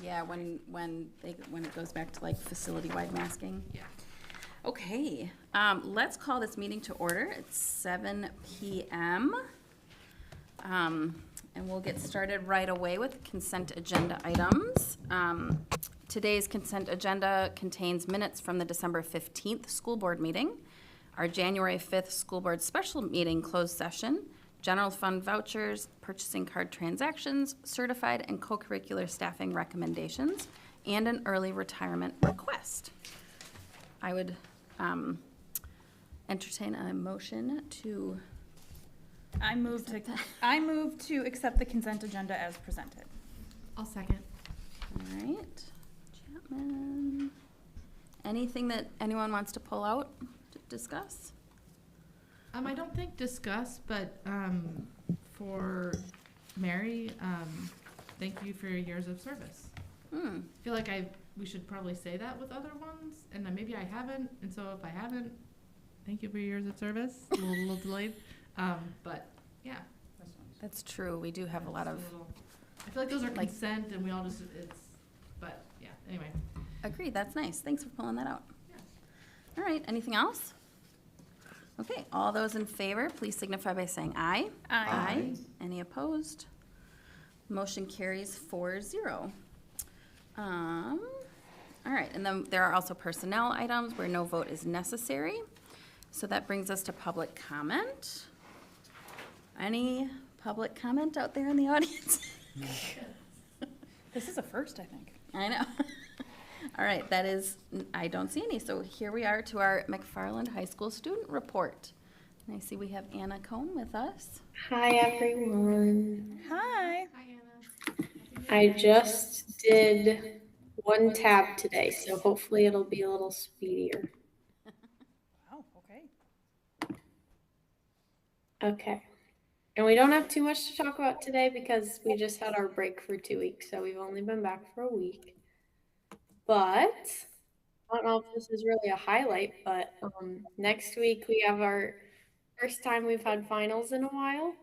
Yeah, when it goes back to like facility-wide masking. Yeah. Okay, let's call this meeting to order. It's 7 p.m. And we'll get started right away with consent agenda items. Today's consent agenda contains minutes from the December 15th school board meeting, our January 5th school board special meeting closed session, general fund vouchers, purchasing card transactions, certified and co-curricular staffing recommendations, and an early retirement request. I would entertain a motion to. I move to accept the consent agenda as presented. I'll second. All right, Chapman. Anything that anyone wants to pull out to discuss? I don't think discuss, but for Mary, thank you for your years of service. I feel like we should probably say that with other ones, and then maybe I haven't, and so if I haven't, thank you for your years of service. A little delayed, but yeah. That's true. We do have a lot of. I feel like those are consent, and we all just but yeah. Anyway. Agreed. That's nice. Thanks for pulling that out. Yeah. All right. Anything else? Okay. All those in favor, please signify by saying aye. Aye. Any opposed? Motion carries 4-0. All right, and then there are also personnel items where no vote is necessary. So that brings us to public comment. Any public comment out there in the audience? This is a first, I think. I know. All right, I don't see any. So here we are to our McFarland High School student report. And I see we have Anna Cohn with us. Hi everyone. Hi. Hi, Anna. I just did one tab today, so hopefully it'll be a little speedier. Oh, okay. Okay. And we don't have too much to talk about today because we just had our break for 2 weeks, so we've only been back for a week. But I don't know if this is really a highlight, but next week we have our first time we've had finals in a while.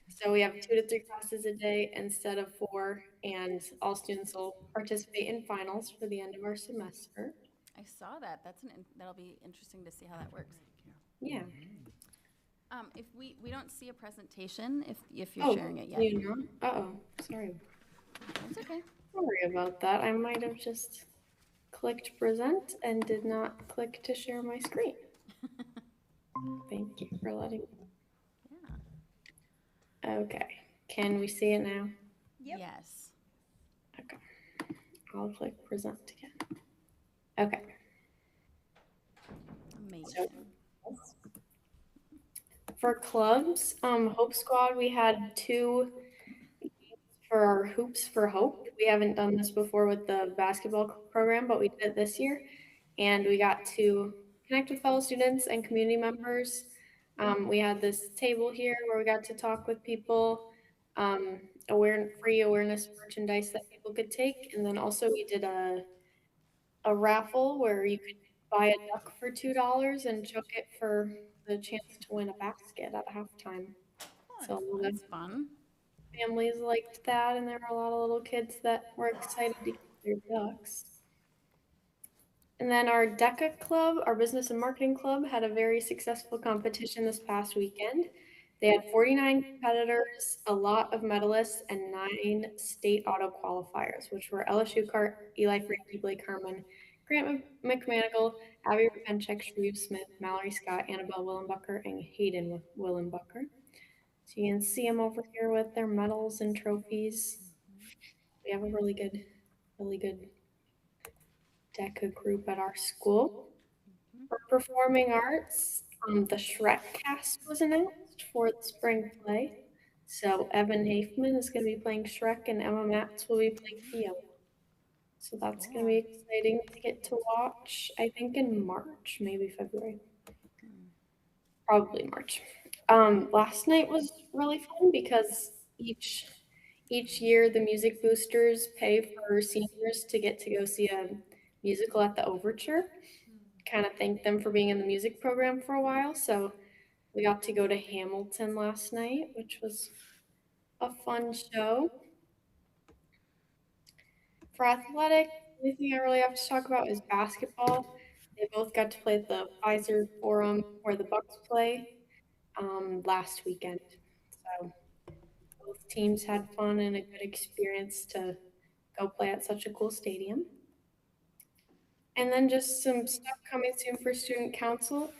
So we have 2 to 3 classes a day instead of 4, and all students will participate in finals for the end of our semester. I saw that. That'll be interesting to see how that works. Yeah. If we don't see a presentation, if you're sharing it yet. You know? Uh-oh, sorry. That's okay. Sorry about that. I might have just clicked present and did not click to share my screen. Thank you for letting me. Yeah. Okay. Can we see it now? Yep. Yes. Okay. I'll click present again. Okay. Amazing. For clubs, Hope Squad, we had 2 for our Hoops for Hope. We haven't done this before with the basketball program, but we did it this year. And we got to connect with fellow students and community members. We had this table here where we got to talk with people, free awareness merchandise that people could take. And then also we did a raffle where you could buy a duck for $2 and chuck it for the chance to win a basket at halftime. So That's fun. families liked that, and there were a lot of little kids that were excited to get their ducks. And then our DECA club, our business and marketing club, had a very successful competition this past weekend. They had 49 competitors, a lot of medalists, and 9 state auto qualifiers, which were LSU Cart, Eli Frankie, Blake Herman, Grant McManigal, Abby Repenchek, Shreve Smith, Mallory Scott, Annabelle Willenbucker, and Hayden Willenbucker. So you can see them over here with their medals and trophies. We have a really good DECA group at our school. For performing arts, the Shrek cast was announced for the spring play. So Evan Hafman is going to be playing Shrek, and Emma Matz will be playing Fiona. So that's going to be exciting to get to watch, I think in March, maybe February. Probably March. Last night was really fun because each year the music boosters pay for seniors to get to go see a musical at the Overture. Kind of thank them for being in the music program for a while. So we got to go to Hamilton last night, which was a fun show. For athletic, the only thing I really have to talk about is basketball. They both got to play at the Pfizer Forum where the Bucks play last weekend. So both teams had fun and a good experience to go play at such a cool stadium. And then just some stuff coming soon for student council.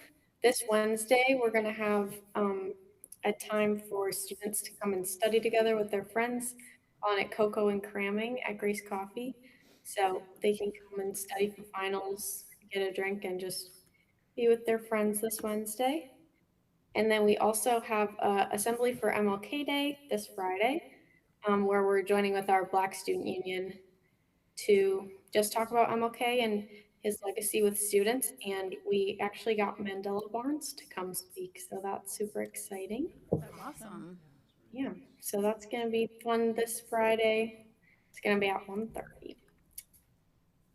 This Wednesday, we're going to have a time for students to come and study together with their friends on it Cocoa and Cramming at Grace Coffee. So they can come and study for finals, get a drink, and just be with their friends this Wednesday. And then we also have assembly for MLK Day this Friday, where we're joining with our Black Student Union to just talk about MLK and his legacy with students. And we actually got Mandela Barnes to come speak, so that's super exciting. Awesome. Yeah, so that's gonna be fun this Friday. It's gonna be at 1:30.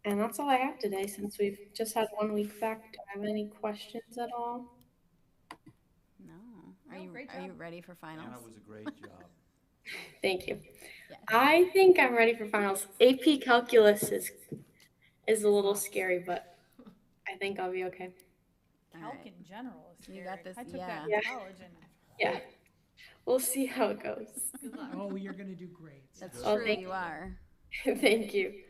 And that's all I have today since we've just had 1 week back. Do I have any questions at all? No. No, great Are you job. ready for finals? Anna was a great job. Thank you. Yes. I think I'm ready for finals. AP Calculus is a little scary, but I think I'll be okay. All Calc right. in general is You scary. got this, I took yeah. that Yeah. in college and Yeah, we'll see how it goes. Good luck. Oh, you're gonna do great. That's Oh, true, thank you are. Thank you.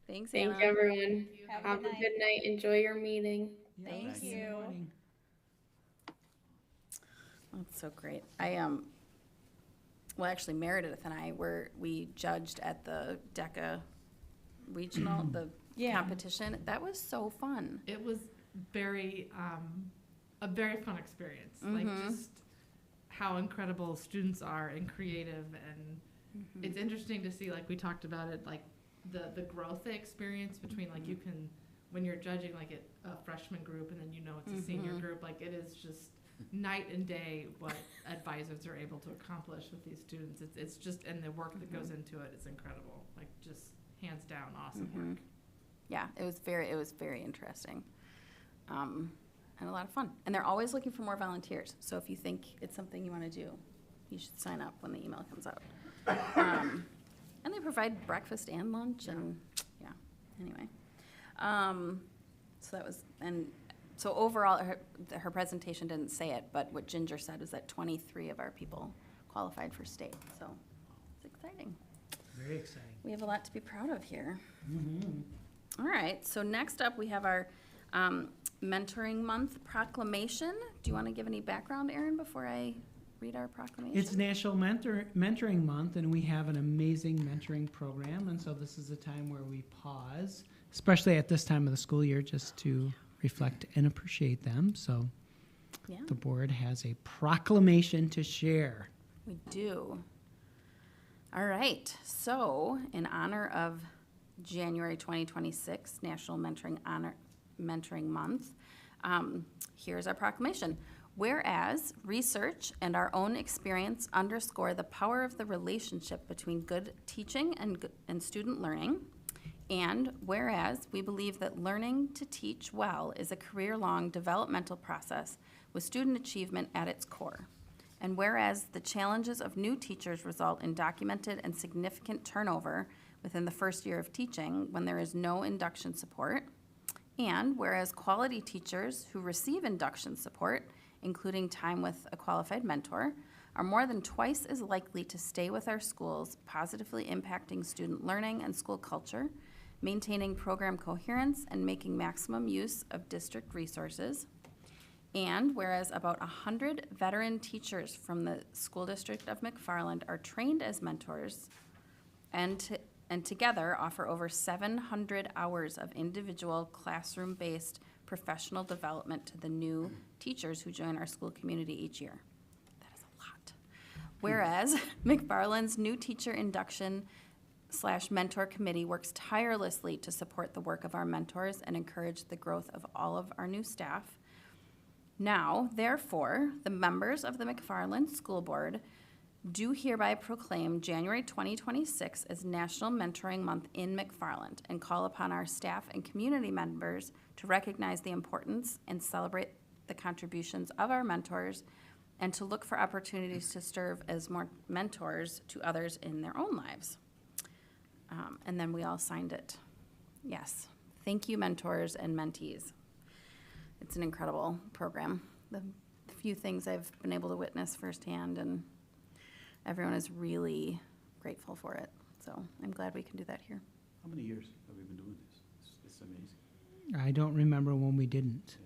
Thanks, Thank Anna. you, everyone. Have Have a a good good night. Enjoy your meeting. Yeah, Thank thanks. Good you. morning. That's so great. Well, actually Meredith and I we judged at the DECA regional, the Yeah. competition. That was so fun. It was very, a very fun experience. Like Mhm. just how incredible students are and creative, and it's interesting to see, like we talked about it, like the growth they experience between like you can, when you're judging like a freshman group and then you know it's a senior group, like it is just night and day what advisors are able to accomplish with these students. It's just, and the work that goes into it is incredible. Like just hands down awesome work. Yeah, it was very interesting. And a lot of fun. And they're always looking for more volunteers. So if you think it's something you want to do, you should sign up when the email comes out. And they provide breakfast and lunch and, yeah, anyway. So that was, and so overall, her presentation didn't say it, but what Ginger said is that 23 of our people qualified for state. So it's exciting. Very exciting. We have a lot to be proud of here. Mhm. All right, so next up, we have our Mentoring Month proclamation. Do you want to give any background, Erin, before I read our proclamation? It's National Mentoring Month, and we have an amazing mentoring program, and so this is a time where we pause, especially at this time of the school year, just to reflect and appreciate them. So Yeah, the board has a proclamation to share. we do. All right, so in honor of January 2026, National Mentoring Month, here's our proclamation. Whereas research and our own experience underscore the power of the relationship between good teaching and student learning, and whereas we believe that learning to teach well is a career-long developmental process with student achievement at its core, and whereas the challenges of new teachers result in documented and significant turnover within the first year of teaching when there is no induction support, and whereas quality teachers who receive induction support, including time with a qualified mentor, are more than twice as likely to stay with our schools, positively impacting student learning and school culture, maintaining program coherence, and making maximum use of district resources. And whereas about 100 veteran teachers from the school district of McFarland are trained as mentors and together offer over 700 hours of individual classroom-based professional development to the new teachers who join our school community each year. That is a lot. Whereas McFarland's new teacher induction / mentor committee works tirelessly to support the work of our mentors and encourage the growth of all of our new staff. Now, therefore, the members of the McFarland School Board do hereby proclaim January 2026 as National Mentoring Month in McFarland and call upon our staff and community members to recognize the importance and celebrate the contributions of our mentors and to look for opportunities to serve as more mentors to others in their own lives. And then we all signed it. Yes. Thank you, mentors and mentees. It's an incredible program. The few things I've been able to witness firsthand, and everyone is really grateful for it. So I'm glad we can do that here. How many years have we been doing this? It's amazing. I don't remember when we didn't.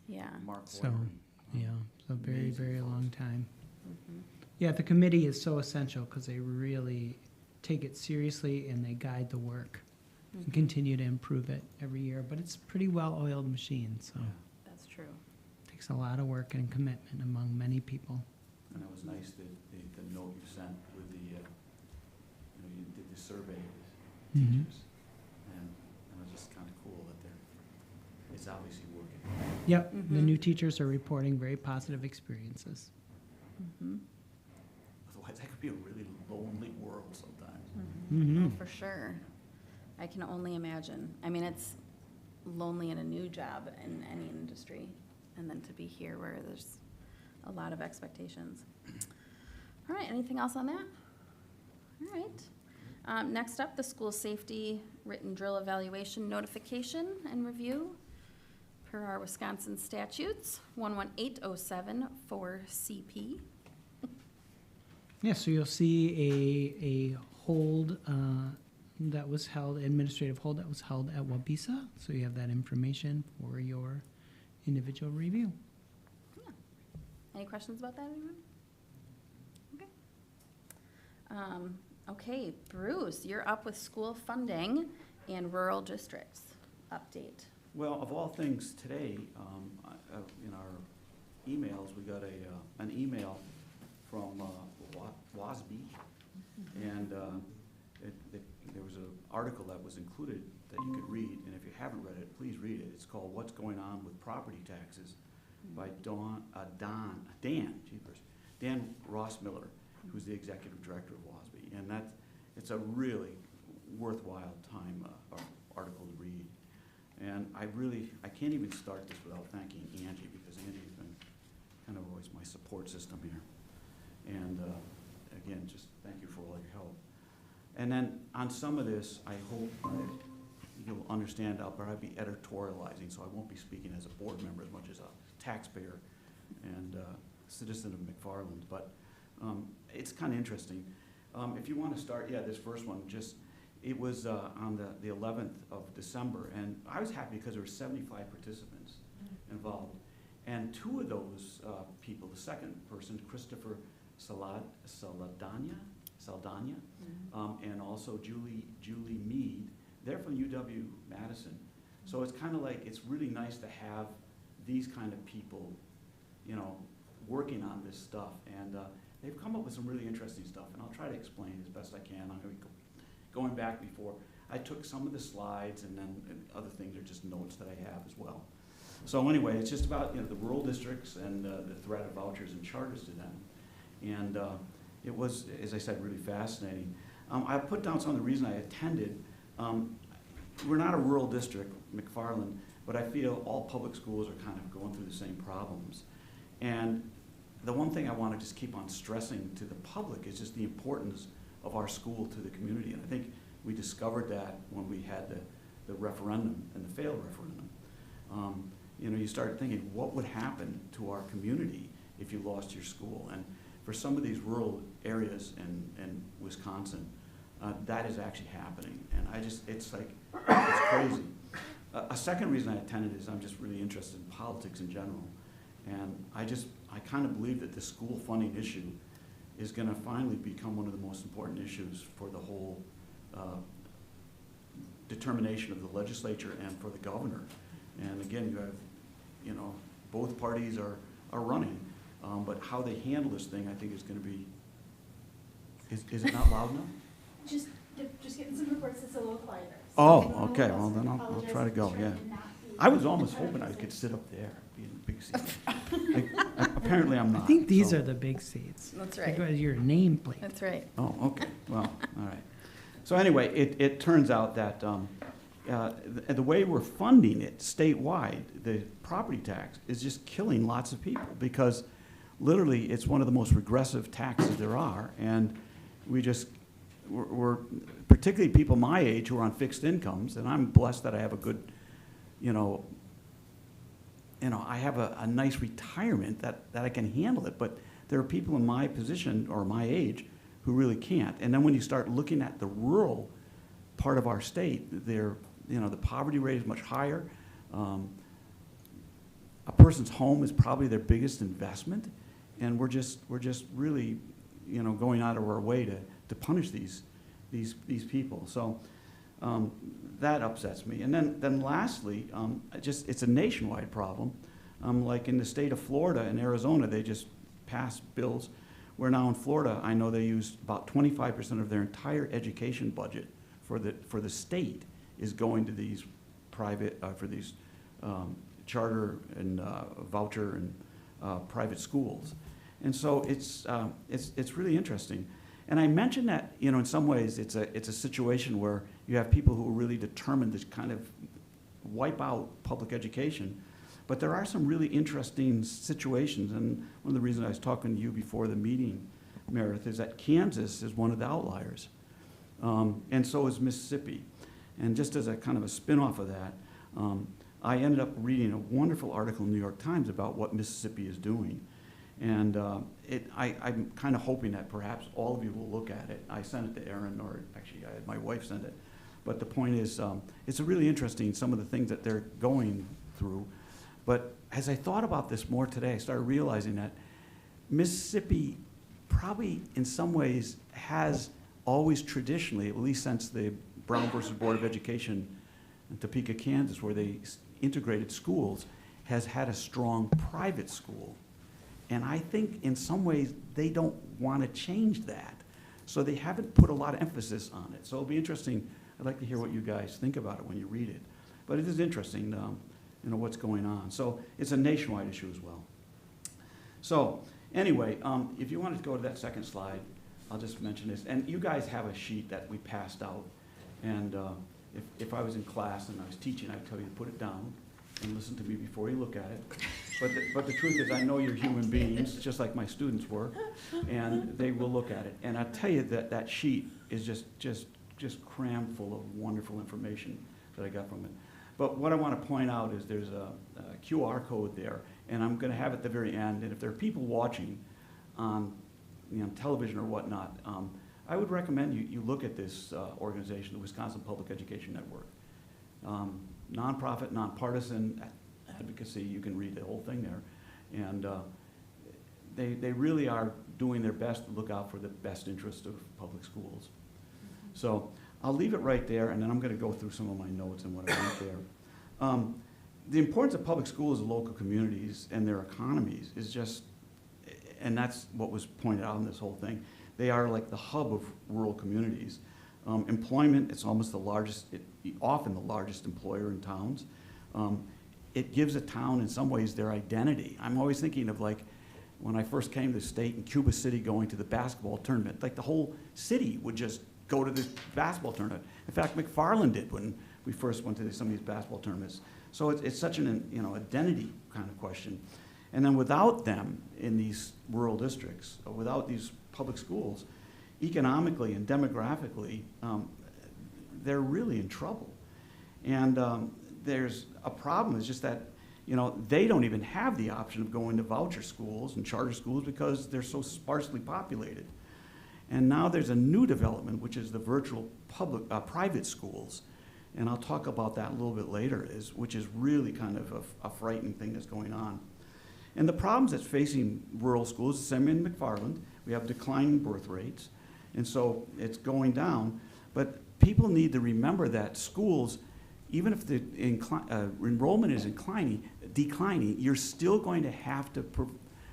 Yeah. Mark So, Boyer. yeah, so very, Amazing very folks. long time. Mhm. Yeah, the committee is so essential because they really take it seriously and they guide the work and Mhm. continue to improve it every year. But it's a pretty well-oiled machine, so Yeah. That's true. it takes a lot of work and commitment among many people. And it was nice that the note you sent with the, you did the survey of Mhm. teachers. And it was just kind of cool that it's obviously working. Yep, the Mhm. new teachers are reporting very positive experiences. Mhm. Otherwise, that could be a really lonely world sometimes. Mhm. Oh, for sure. I can only imagine. I mean, it's lonely in a new job in any industry, and then to be here where there's a lot of expectations. All right, anything else on that? All right. Next up, the school safety written drill evaluation notification and review per our Wisconsin statutes, 11807 for CP. Yeah, so you'll see a hold that was held, administrative hold that was held at Wabisa. So you have that information for your individual review. Any questions about that, anyone? Okay. Okay, Bruce, you're up with school funding and rural districts update. Well, of all things today, in our emails, we got an email from WASB, and there was an article that was included that you could read, and if you haven't read it, please read it. It's called "What's Going On with Property Taxes" by Dan Rossmiller, who's the executive director of WASB, and it's a really worthwhile time article to read. And I can't even start this without thanking Angie, because Angie's been kind of always my support system here. And again, just thank you for all your help. And then on some of this, I hope that you'll understand I'll probably be editorializing, so I won't be speaking as a board member as much as a taxpayer and citizen of McFarland. But it's kind of interesting. If you want to start, this first one, it was on the 11th of December, and I was happy because there were 75 participants involved. And two of those people, the second person, Christopher Saldana, and also Julie Mead, they're from UW-Madison. So it's kind of like, it's really nice to have these kind of people, working on this stuff. And they've come up with some really interesting stuff, and I'll try to explain as best I can. I'm going to be going back before. I took some of the slides, and then other things are just notes that I have as well. So anyway, it's just about the rural districts and the threat of vouchers and charters to them. And it was, as I said, really fascinating. I put down some of the reason I attended. We're not a rural district, McFarland, but I feel all public schools are kind of going through the same problems. And the one thing I want to just keep on stressing to the public is just the importance of our school to the community. And I think we discovered that when we had the referendum and the failed referendum. You start thinking, what would happen to our community if you lost your school? And for some of these rural areas in Wisconsin, that is actually happening. And it's crazy. A second reason I attended is I'm just really interested in politics in general. And I kind of believe that the school funding issue is going to finally become one of the most important issues for the whole determination of the legislature and for the governor. And again, you have, both parties are running, but how they handle this thing, I think, is going to be. Is it not loud enough? Just getting some reports. It's a little quieter. Oh, okay. Well, then I'll try to go. Yeah. I was almost hoping I could sit up there, be in the big seat. Apparently, I'm not. I think these so. are the big seats. That's right. Because your nameplate. That's right. Oh, okay. Well, all right. So anyway, it turns out that the way we're funding it statewide, the property tax, is just killing lots of people, because literally it's one of the most regressive taxes there are, and we just we're particularly people my age who are on fixed incomes, and I'm blessed that I have a good, I have a nice retirement that I can handle it, but there are people in my position or my age who really can't. And then when you start looking at the rural part of our state, the poverty rate is much higher. A person's home is probably their biggest investment, and we're just really, going out of our way to punish these people. So that upsets me. And then lastly, it's a nationwide problem. Like in the state of Florida and Arizona, they just passed bills where now in Florida, I know they use about 25% of their entire education budget for the state is going to these private, for these charter and voucher and private schools. And so it's really interesting. And I mentioned that, in some ways it's a situation where you have people who are really determined to kind of wipe out public education. But there are some really interesting situations, and one of the reasons I was talking to you before the meeting, Meredith, is that Kansas is one of the outliers. And so is Mississippi. And just as a kind of a spin-off of that, I ended up reading a wonderful article in the New York Times about what Mississippi is doing. And I'm kind of hoping that perhaps all of you will look at it. I sent it to Erin, or actually I had my wife send it. But the point is, it's really interesting, some of the things that they're going through. But as I thought about this more today, I started realizing that Mississippi probably in some ways has always traditionally, at least since the Brown versus Board of Education in Topeka, Kansas, where they integrated schools, has had a strong private school. And I think in some ways they don't want to change that. So they haven't put a lot of emphasis on it. So it'll be interesting. I'd like to hear what you guys think about it when you read it. But it is interesting, what's going on. So it's a nationwide issue as well. So anyway, if you wanted to go to that second slide, I'll just mention this. And you guys have a sheet that we passed out. And if I was in class and I was teaching, I'd tell you to put it down and listen to me before you look at it. But the truth is, I know you're human beings, just like my students were, and they will look at it. And I tell you that sheet is just crammed full of wonderful information that I got from it. But what I want to point out is there's a QR code there, and I'm going to have it at the very end. And if there are people watching on television or whatnot, I would recommend you look at this organization, the Wisconsin Public Education Network. Nonprofit, nonpartisan advocacy. You can read the whole thing there. And they really are doing their best to look out for the best interest of public schools. So I'll leave it right there, and then I'm going to go through some of my notes and what I wrote there. The importance of public schools in local communities and their economies is just, and that's what was pointed out in this whole thing. They are like the hub of rural communities. Employment, it's almost the largest, often the largest employer in towns. It gives a town in some ways their identity. I'm always thinking of like when I first came to the state in Cuba City going to the basketball tournament, like the whole city would just go to this basketball tournament. In fact, McFarland did when we first went to some of these basketball tournaments. So it's such an identity kind of question. And then without them in these rural districts, or without these public schools, economically and demographically, they're really in trouble. And there's a problem, it's just that they don't even have the option of going to voucher schools and charter schools because they're so sparsely populated. And now there's a new development, which is the virtual private schools. And I'll talk about that a little bit later, which is really kind of a frightening thing that's going on. And the problems that's facing rural schools, the same in McFarland, we have declining birth rates, and so it's going down. But people need to remember that schools, even if the enrollment is declining, you're still going to have to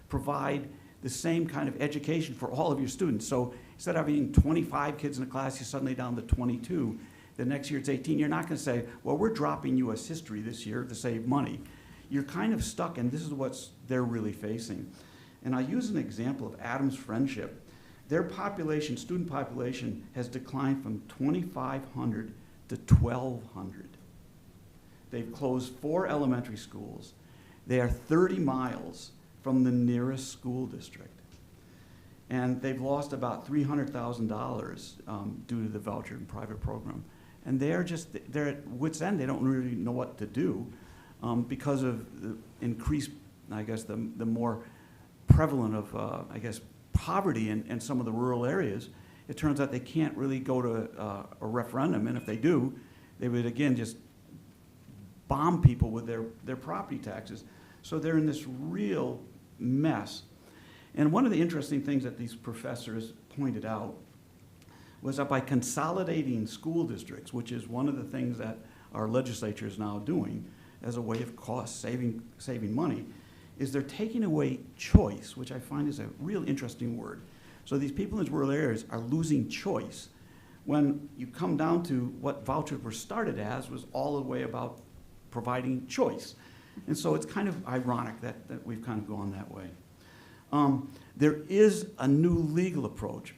provide the same kind of education for all of your students. So instead of having 25 kids in a class, you're suddenly down to 22. The next year it's 18. You're not going to say, well, we're dropping US history this year to save money. You're kind of stuck, and this is what they're really facing. And I use an example of Adams Friendship. Their population, student population, has declined from 2,500 to 1,200. They've closed 4 elementary schools. They are 30 miles from the nearest school district. And they've lost about $300,000 due to the voucher and private program. And they're at wit's end. They don't really know what to do because of the increased, I guess, the more prevalent of, I guess, poverty in some of the rural areas. It turns out they can't really go to a referendum, and if they do, they would, again, just bomb people with their property taxes. So they're in this real mess. And one of the interesting things that these professors pointed out was that by consolidating school districts, which is one of the things that our legislature is now doing as a way of saving money, is they're taking away choice, which I find is a real interesting word. So these people in these rural areas are losing choice. When you come down to what vouchers were started as, was all the way about providing choice. And so it's kind of ironic that we've kind of gone that way. There is a new legal approach.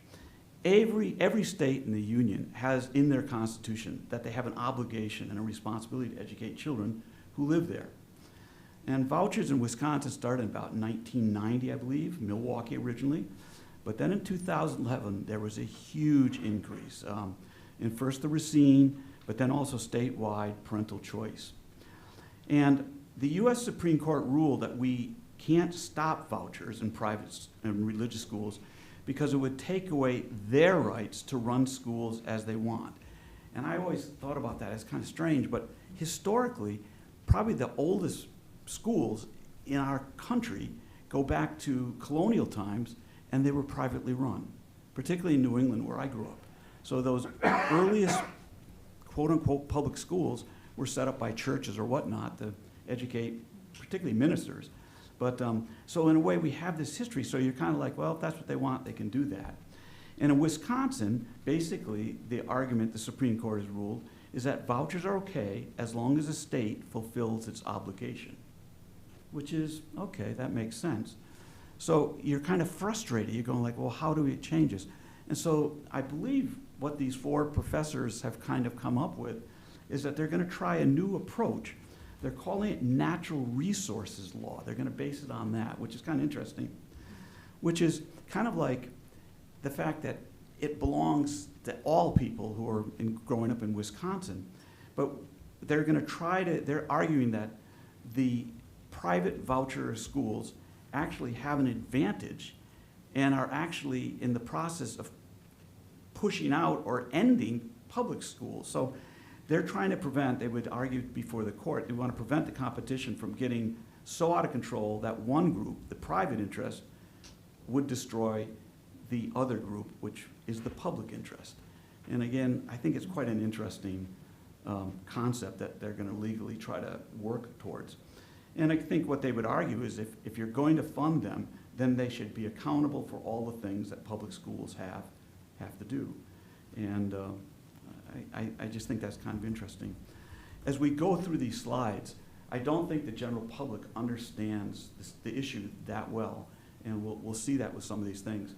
Every state in the union has in their constitution that they have an obligation and a responsibility to educate children who live there. And vouchers in Wisconsin started in about 1990, I believe, Milwaukee originally. But then in 2011, there was a huge increase. In first the Racine, but then also statewide parental choice. And the U.S. Supreme Court ruled that we can't stop vouchers in private and religious schools because it would take away their rights to run schools as they want. And I always thought about that as kind of strange, but historically, probably the oldest schools in our country go back to colonial times, and they were privately run, particularly in New England where I grew up. So those earliest quote-unquote public schools were set up by churches or whatnot to educate particularly ministers. But so in a way we have this history, so you're kind of like, well, if that's what they want, they can do that. And in Wisconsin, basically the argument the Supreme Court has ruled is that vouchers are okay as long as the state fulfills its obligation, which is, okay, that makes sense. So you're kind of frustrated. You're going like, well, how do we change this? And so I believe what these four professors have kind of come up with is that they're going to try a new approach. They're calling it natural resources law. They're going to base it on that, which is kind of interesting, which is kind of like the fact that it belongs to all people who are growing up in Wisconsin. But they're going to they're arguing that the private voucher schools actually have an advantage and are actually in the process of pushing out or ending public schools. So they're trying to prevent, they would argue before the court, they want to prevent the competition from getting so out of control that one group, the private interest, would destroy the other group, which is the public interest. And again, I think it's quite an interesting concept that they're going to legally try to work towards. And I think what they would argue is if you're going to fund them, then they should be accountable for all the things that public schools have to do. And I just think that's kind of interesting. As we go through these slides, I don't think the general public understands the issue that well, and we'll see that with some of these things.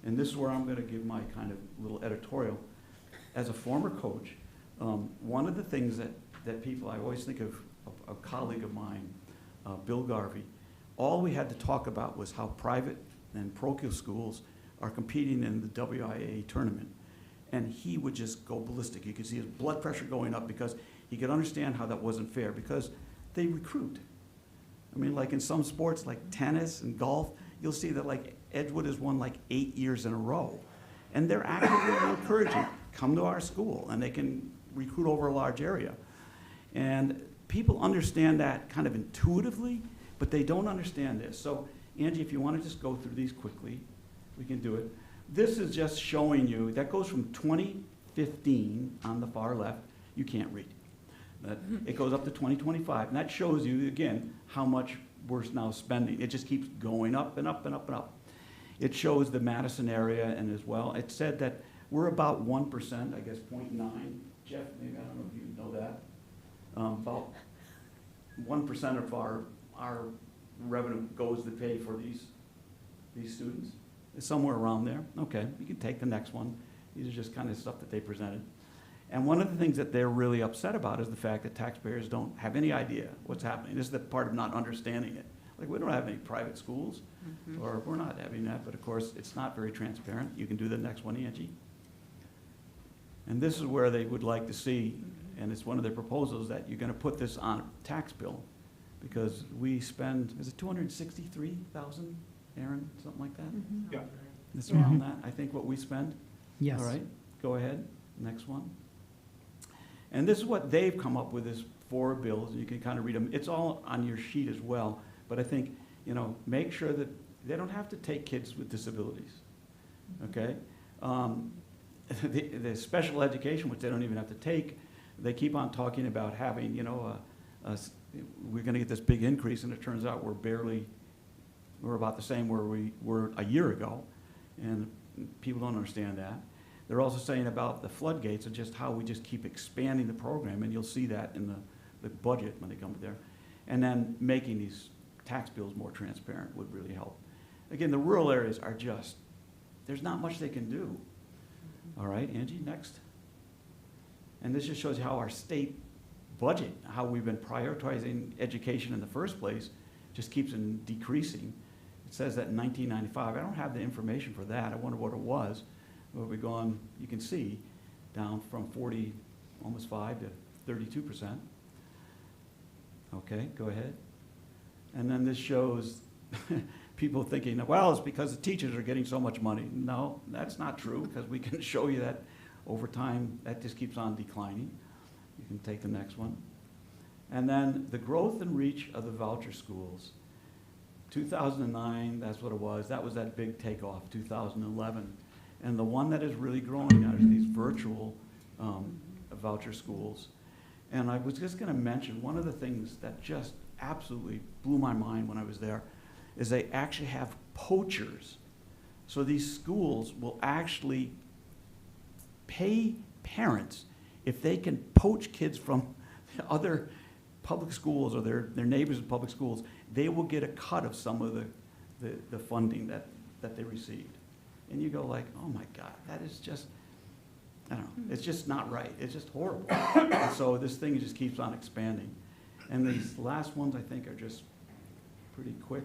And this is where I'm going to give my kind of little editorial. As a former coach, one of the things that people, I always think of a colleague of mine, Bill Garvey, all we had to talk about was how private and parochial schools are competing in the WIA tournament. And he would just go ballistic. You could see his blood pressure going up because he could understand how that wasn't fair because they recruit. I mean, like in some sports like tennis and golf, you'll see that like Edgewood has won like 8 years in a row. And they're actively encouraging, come to our school, and they can recruit over a large area. And people understand that kind of intuitively, but they don't understand this. So Angie, if you want to just go through these quickly, we can do it. This is just showing you, that goes from 2015 on the far left, you can't read. But it goes up to 2025, and that shows you, again, how much we're now spending. It just keeps going up and up and up and up. It shows the Madison area and as well. It said that we're about 1%, I guess 0.9. Jeff, maybe, I don't know if you know that. About 1% of our revenue goes to pay for these students. It's somewhere around there. Okay, you can take the next one. These are just kind of stuff that they presented. And one of the things that they're really upset about is the fact that taxpayers don't have any idea what's happening. This is the part of not understanding it. Like, we don't have any private schools, or we're not having that, but of course, it's not very transparent. You can do the next one, Angie. And this is where they would like to see, and it's one of their proposals, that you're gonna put this on a tax bill, because we spend, is it 263,000, Aaron, something like that? Yeah. It's around that, I think, what we spend. Yes. All right, go ahead, next one. And this is what they've come up with, is 4 bills, and you can kind of read them. It's all on your sheet as well, but I think, you know, make sure that they don't have to take kids with disabilities, okay? The special education, which they don't even have to take, they keep on talking about having, you know, we're gonna get this big increase, and it turns out we're about the same where we were a year ago, and people don't understand that. They're also saying about the floodgates and just how we just keep expanding the program, and you'll see that in the budget when they come there. And then making these tax bills more transparent would really help. Again, the rural areas are just, there's not much they can do. All right, Angie, next. And this just shows you how our state budget, how we've been prioritizing education in the first place, just keeps on decreasing. It says that in 1995, I don't have the information for that. I wonder what it was. Well, we've gone, you can see, down from 40, almost 5 to 32%. Okay, go ahead. And then this shows people thinking, well, it's because the teachers are getting so much money. No, that's not true, because we can show you that over time, that just keeps on declining. You can take the next one. And then the growth and reach of the voucher schools. 2009, that's what it was. That was that big takeoff, 2011. And the one that is really growing now is these virtual voucher schools. And I was just gonna mention, one of the things that just absolutely blew my mind when I was there is they actually have poachers. So these schools will actually pay parents if they can poach kids from other public schools or their neighbors in public schools, they will get a cut of some of the funding that they received. And you go like, oh my God, that is just, I don't know, it's just not right. It's just horrible. And so this thing just keeps on expanding. And these last ones, I think, are just pretty quick.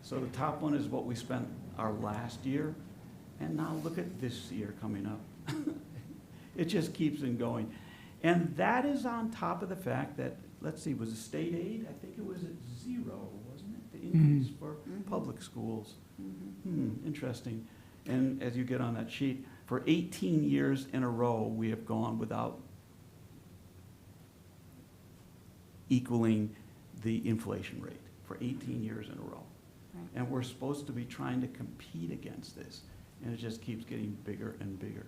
So the top one is what we spent our last year. And now look at this year coming up. It just keeps on going. And that is on top of the fact that, let's see, was it state aid? I think it was at 0, wasn't it? The increase for public schools. Interesting. And as you get on that sheet, for 18 years in a row, we have gone without equaling the inflation rate for 18 years in a row. Right. And we're supposed to be trying to compete against this, and it just keeps getting bigger and bigger.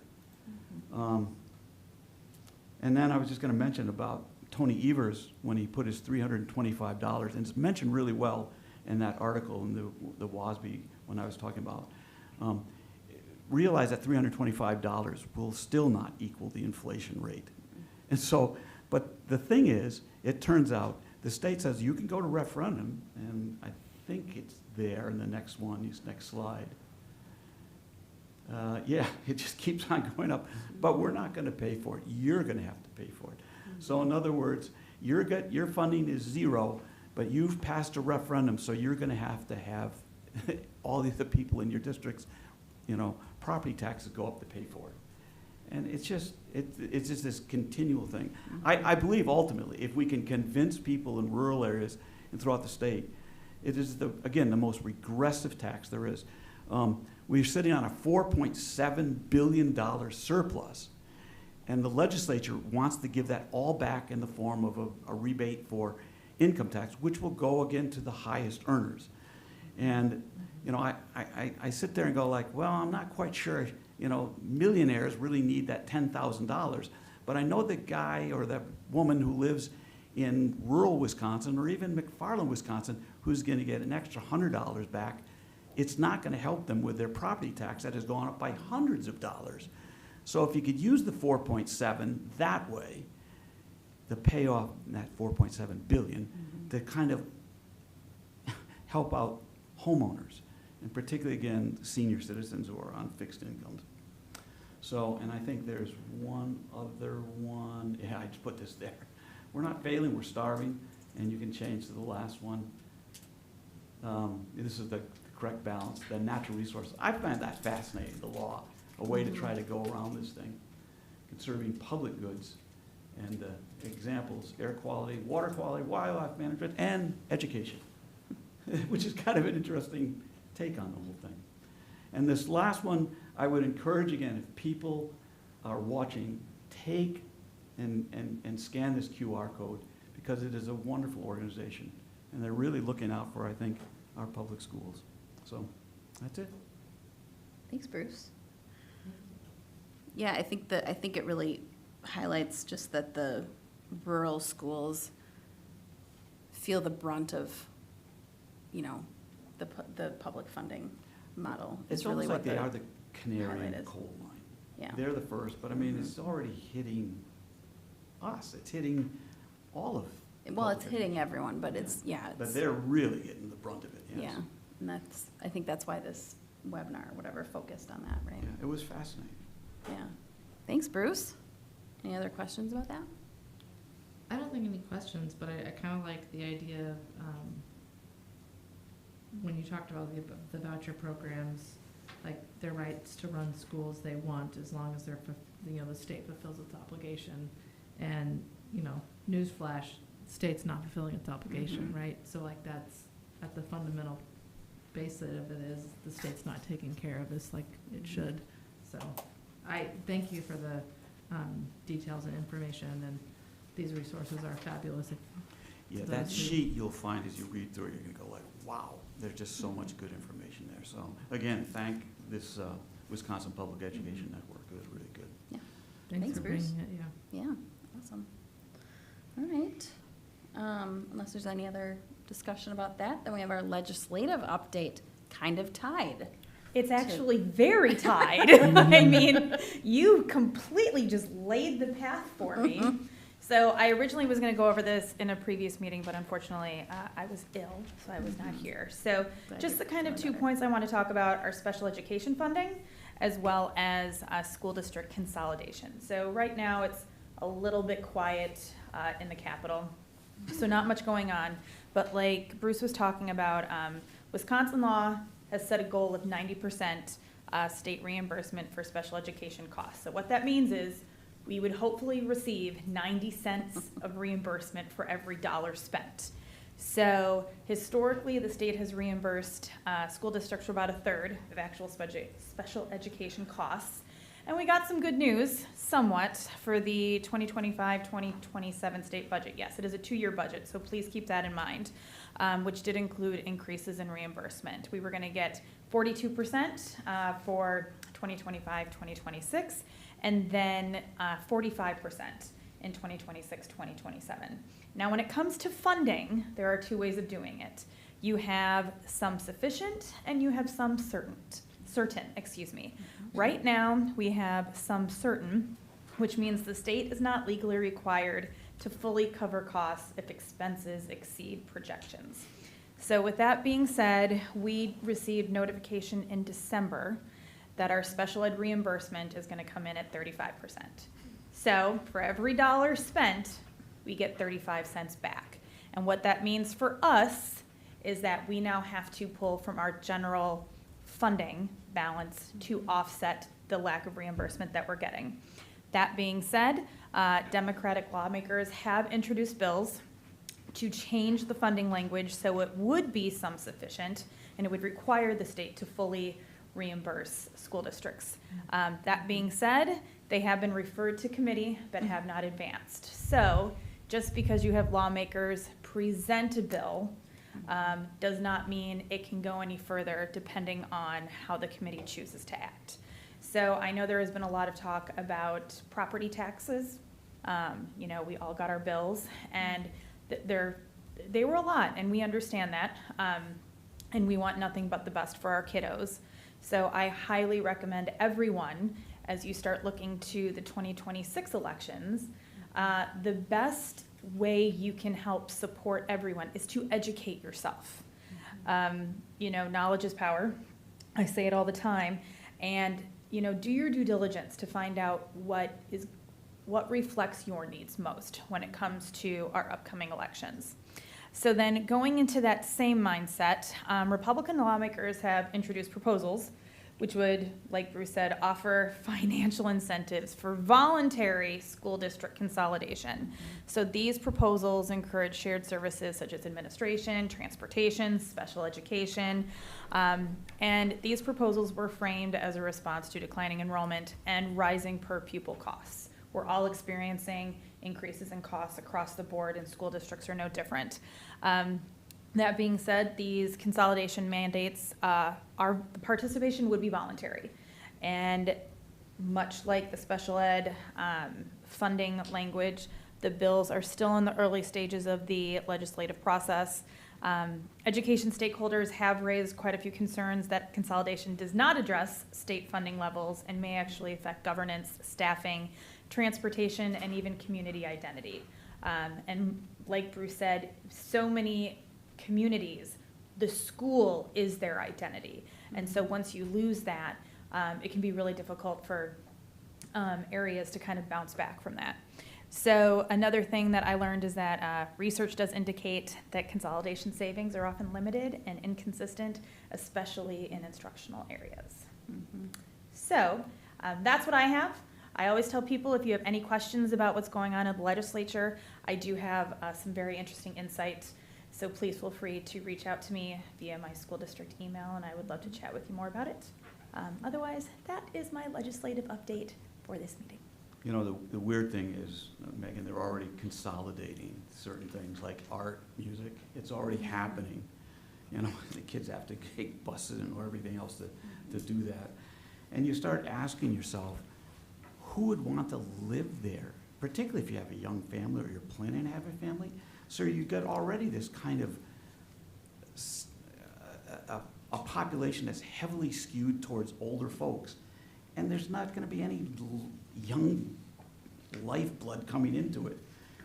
And then I was just going to mention about Tony Evers when he put his $325, and it's mentioned really well in that article in the WASB when I was talking about. Realize that $325 will still not equal the inflation rate. And so, but the thing is, it turns out the state says you can go to referendum, and I think it's there in the next one, this next slide. Yeah, it just keeps on going up, but we're not going to pay for it. You're going to have to pay for it. So in other words, your funding is 0, but you've passed a referendum, so you're going to have all the other people in your districts, you know, property taxes go up to pay for it. And it's just this continual thing. I believe ultimately, if we can convince people in rural areas and throughout the state, it is, again, the most regressive tax there is. We're sitting on a $4.7 billion surplus, and the legislature wants to give that all back in the form of a rebate for income tax, which will go again to the highest earners. And you know, I sit there and go like, well, I'm not quite sure, you know, millionaires really need that $10,000, but I know the guy or the woman who lives in rural Wisconsin or even McFarland, Wisconsin, who's going to get an extra $100 back. It's not going to help them with their property tax that has gone up by hundreds of dollars. So if you could use the 4.7 that way, to pay off that 4.7 billion, to kind of help out homeowners, and particularly, again, senior citizens who are on fixed incomes. So, and I think there's one other one. Yeah, I just put this there. We're not failing, we're starving, and you can change to the last one. This is the correct balance, the natural resources. I find that fascinating, the law, a way to try to go around this thing, conserving public goods. And examples, air quality, water quality, wildlife management, and education, which is kind of an interesting take on the whole thing. And this last one, I would encourage again, if people are watching, take and scan this QR code, because it is a wonderful organization. And they're really looking out for, I think, our public schools. So that's it. Thanks, Bruce. Yeah, I think it really highlights just that the rural schools feel the brunt of, the public funding model. It's really almost like they are the canary in highlight the is. coal mine. Yeah. They're the first, but I mean, it's already hitting us. It's hitting all of. Well, it's public hitting everyone, but it's. But they're really getting the brunt of it, yes. Yeah, and I think that's why this webinar or whatever focused on that, right? Yeah, it was fascinating. Yeah. Thanks, Bruce. Any other questions about that? I don't think any questions, but I kind of like the idea of, when you talked about the voucher programs, like their rights to run schools they want, as long as they're, the state fulfills its obligation. And, newsflash, state's not fulfilling its obligation, Mhm. right? So like that's at the fundamental basis of it is the state's not taking care of this like it should. So I thank you for the details and information, and these resources are fabulous. Yeah, So that that's- sheet you'll find as you read through it, you're gonna go like, wow, there's just so much good information there. So again, thank this Wisconsin Public Education Network. It was really good. Thanks, for Bruce. bringing it, yeah. Yeah, awesome. All right. Unless there's any other discussion about that, then we have our legislative update, kind of tied. It's actually very tied. I mean, you completely just laid the path for me. So I originally was going to go over this in a previous meeting, but unfortunately I was ill, so I was not here. So Glad just you're the kind of feeling 2 better. points I want to talk about are special education funding, as well as school district consolidation. So right now it's a little bit quiet in the Capitol, so not much going on. But like Bruce was talking about, Wisconsin law has set a goal of 90% state reimbursement for special education costs. So what that means is we would hopefully receive 90 cents of reimbursement for every dollar spent. So historically, the state has reimbursed school districts for about a third of actual special education costs. And we got some good news, somewhat, for the 2025-2027 state budget. Yes, it is a 2-year budget, so please keep that in mind, which did include increases in reimbursement. We were going to get 42% for 2025-2026, and then 45% in 2026-2027. Now, when it comes to funding, there are 2 ways of doing it. You have some sufficient, and you have some certain. Right now, we have some certain, which means the state is not legally required to fully cover costs if expenses exceed projections. So with that being said, we received notification in December that our special ed reimbursement is going to come in at 35%. So for every dollar spent, we get 35 cents back. And what that means for us is that we now have to pull from our general funding balance to offset the lack of reimbursement that we're getting. That being said, Democratic lawmakers have introduced bills to change the funding language so it would be some sufficient, and it would require the state to fully reimburse school districts. That being said, they have been referred to committee but have not advanced. So just because you have lawmakers present a bill does not mean it can go any further depending on how the committee chooses to act. So I know there has been a lot of talk about property taxes. We all got our bills, and they were a lot, and we understand that, and we want nothing but the best for our kiddos. So I highly recommend everyone, as you start looking to the 2026 elections, the best way you can help support everyone is to educate yourself. Knowledge is power. I say it all the time. And, do your due diligence to find out what reflects your needs most when it comes to our upcoming elections. So then going into that same mindset, Republican lawmakers have introduced proposals which would, like Bruce said, offer financial incentives for voluntary school district consolidation. So these proposals encourage shared services such as administration, transportation, special education, and these proposals were framed as a response to declining enrollment and rising per pupil costs. We're all experiencing increases in costs across the board, and school districts are no different. That being said, these consolidation mandates, our participation would be voluntary. And much like the special ed funding language, the bills are still in the early stages of the legislative process. Education stakeholders have raised quite a few concerns that consolidation does not address state funding levels and may actually affect governance, staffing, transportation, and even community identity. And like Bruce said, so many communities, the school is their identity. And so once you lose that, it can be really difficult for areas to kind of bounce back from that. So another thing that I learned is that research does indicate that consolidation savings are often limited and inconsistent, especially in instructional areas. Mm-hmm. So that's what I have. I always tell people if you have any questions about what's going on in the legislature, I do have some very interesting insights. So please feel free to reach out to me via my school district email, and I would love to chat with you more about it. Otherwise, that is my legislative update for this meeting. You know, the weird thing is, Megan, they're already consolidating certain things like art, music. It's already happening. You know, the kids have to take buses and everything else to do that. And you start asking yourself, who would want to live there, particularly if you have a young family or you're planning to have a family? So you've got already this kind of a population that's heavily skewed towards older folks. And there's not going to be any young lifeblood coming into it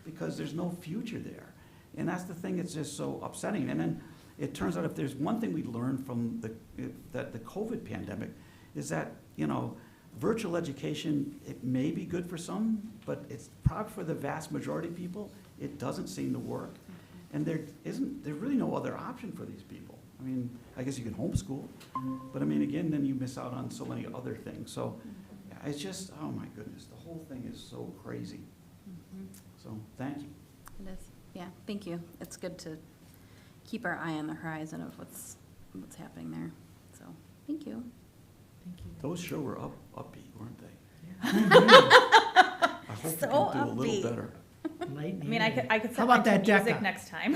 because there's no future there. And that's the thing that's just so upsetting. And then it turns out if there's one thing we learned from the COVID pandemic is that, you know, virtual education, it may be good for some, but it's probably for the vast majority of people, it doesn't seem to work. And there's really no other option for these people. I mean, I guess you can homeschool, but I mean, again, then you miss out on so many other things. So it's just, oh my goodness, the whole thing is so crazy. So thank you. It is, yeah, thank you. It's good to keep our eye on the horizon of what's happening there. So, thank you. Thank you. Those sure were upbeat, weren't they? I hope So we can do a upbeat. little better. Light I mean, I could How set about my that, music Jekka? next time.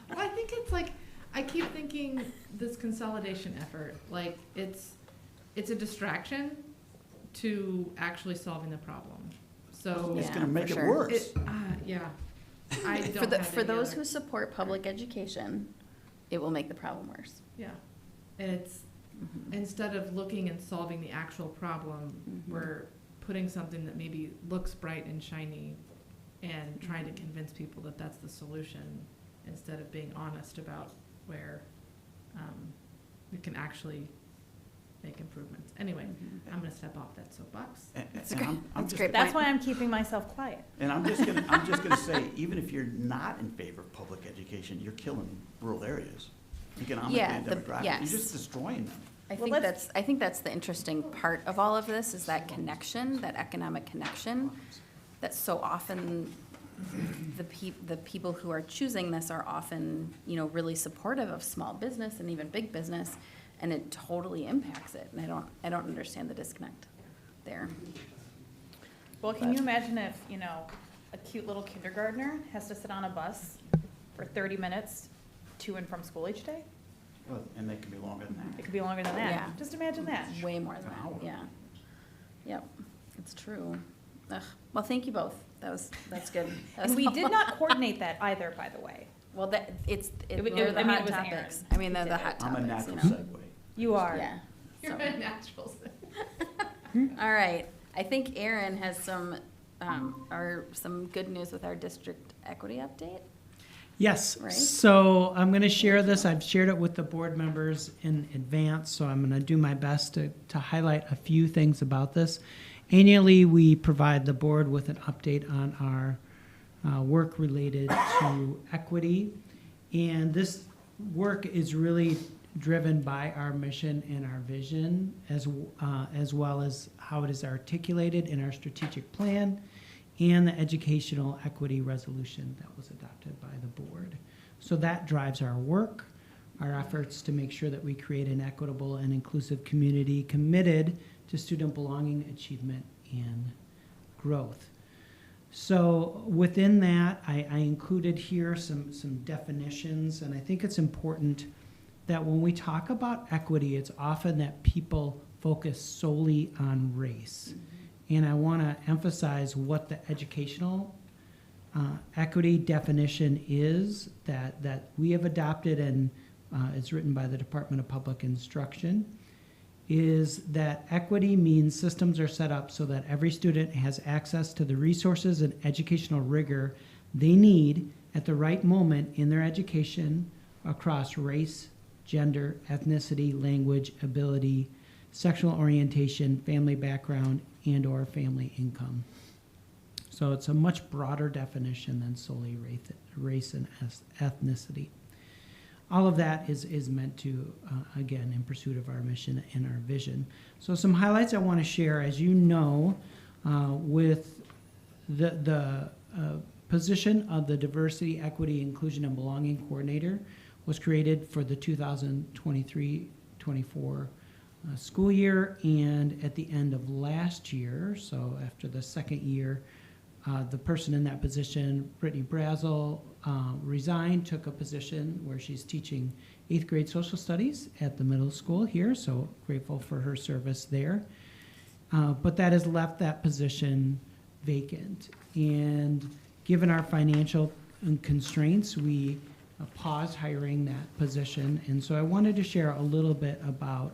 Well, I think it's like, I keep thinking this consolidation effort, like it's a distraction to actually solving the problem. So It's Yeah, gonna make for it sure. worse. yeah, I don't For have for any those other- who support public education, it will make the problem worse. Yeah, and it's, instead of looking and solving the actual problem, Mhm. we're putting something that maybe looks bright and shiny and trying to convince people that that's the solution instead of being honest about where we can actually make improvements. Anyway, I'm gonna step off that soapbox. And That's and great. I'm That's just- great. That's why I'm keeping myself quiet. And I'm just gonna say, even if you're not in favor of public education, you're killing rural areas, economically Yeah, and demographically. yes. You're just destroying them. I think that's the interesting part of all of this is that connection, that economic connection, that so often the people who are choosing this are often, you know, really supportive of small business and even big business, and it totally impacts it. And I don't understand the disconnect there. Well, can you imagine if, you know, a cute little kindergartner has to sit on a bus for 30 minutes to and from school each day? Well, and they can be longer than It that. could be longer than that. Yeah. Just imagine that. Way more than that, Wow. yeah. Yep, it's true. Ugh, well, thank you both. That's good. That was And we did all. not coordinate that either, by the way. Well, they're I the mean, hot it was topics. Aaron. I mean, they're He the did hot it. I'm a topics, you natural know? segue. You are. Yeah. You're So- a natural. All right, I think Aaron has some good news with our district equity update. Yes, Right. so I'm going to share this. I've shared it with the board members in advance, so I'm going to do my best to highlight a few things about this. Annually, we provide the board with an update on our work related to equity. And this work is really driven by our mission and our vision, as well as how it is articulated in our strategic plan and the educational equity resolution that was adopted by the board. So that drives our work, our efforts to make sure that we create an equitable and inclusive community committed to student belonging, achievement, and growth. So within that, I included here some definitions, and I think it's important that when we talk about equity, it's often that people focus solely on race. And I want to emphasize what the educational equity definition is that we have adopted, and it's written by the Department of Public Instruction, is that equity means systems are set up so that every student has access to the resources and educational rigor they need at the right moment in their education across race, gender, ethnicity, language, ability, sexual orientation, family background, and/or family income. So it's a much broader definition than solely race and ethnicity. All of that is meant to, again, in pursuit of our mission and our vision. So some highlights I want to share. As you know, with the position of the Diversity, Equity, Inclusion, and Belonging Coordinator was created for the 2023-24 school year, and at the end of last year, so after the second year, the person in that position, Brittany Brazel, resigned, took a position where she's teaching 8th grade social studies at the middle school here, so grateful for her service there. But that has left that position vacant. And given our financial constraints, we paused hiring that position. And so I wanted to share a little bit about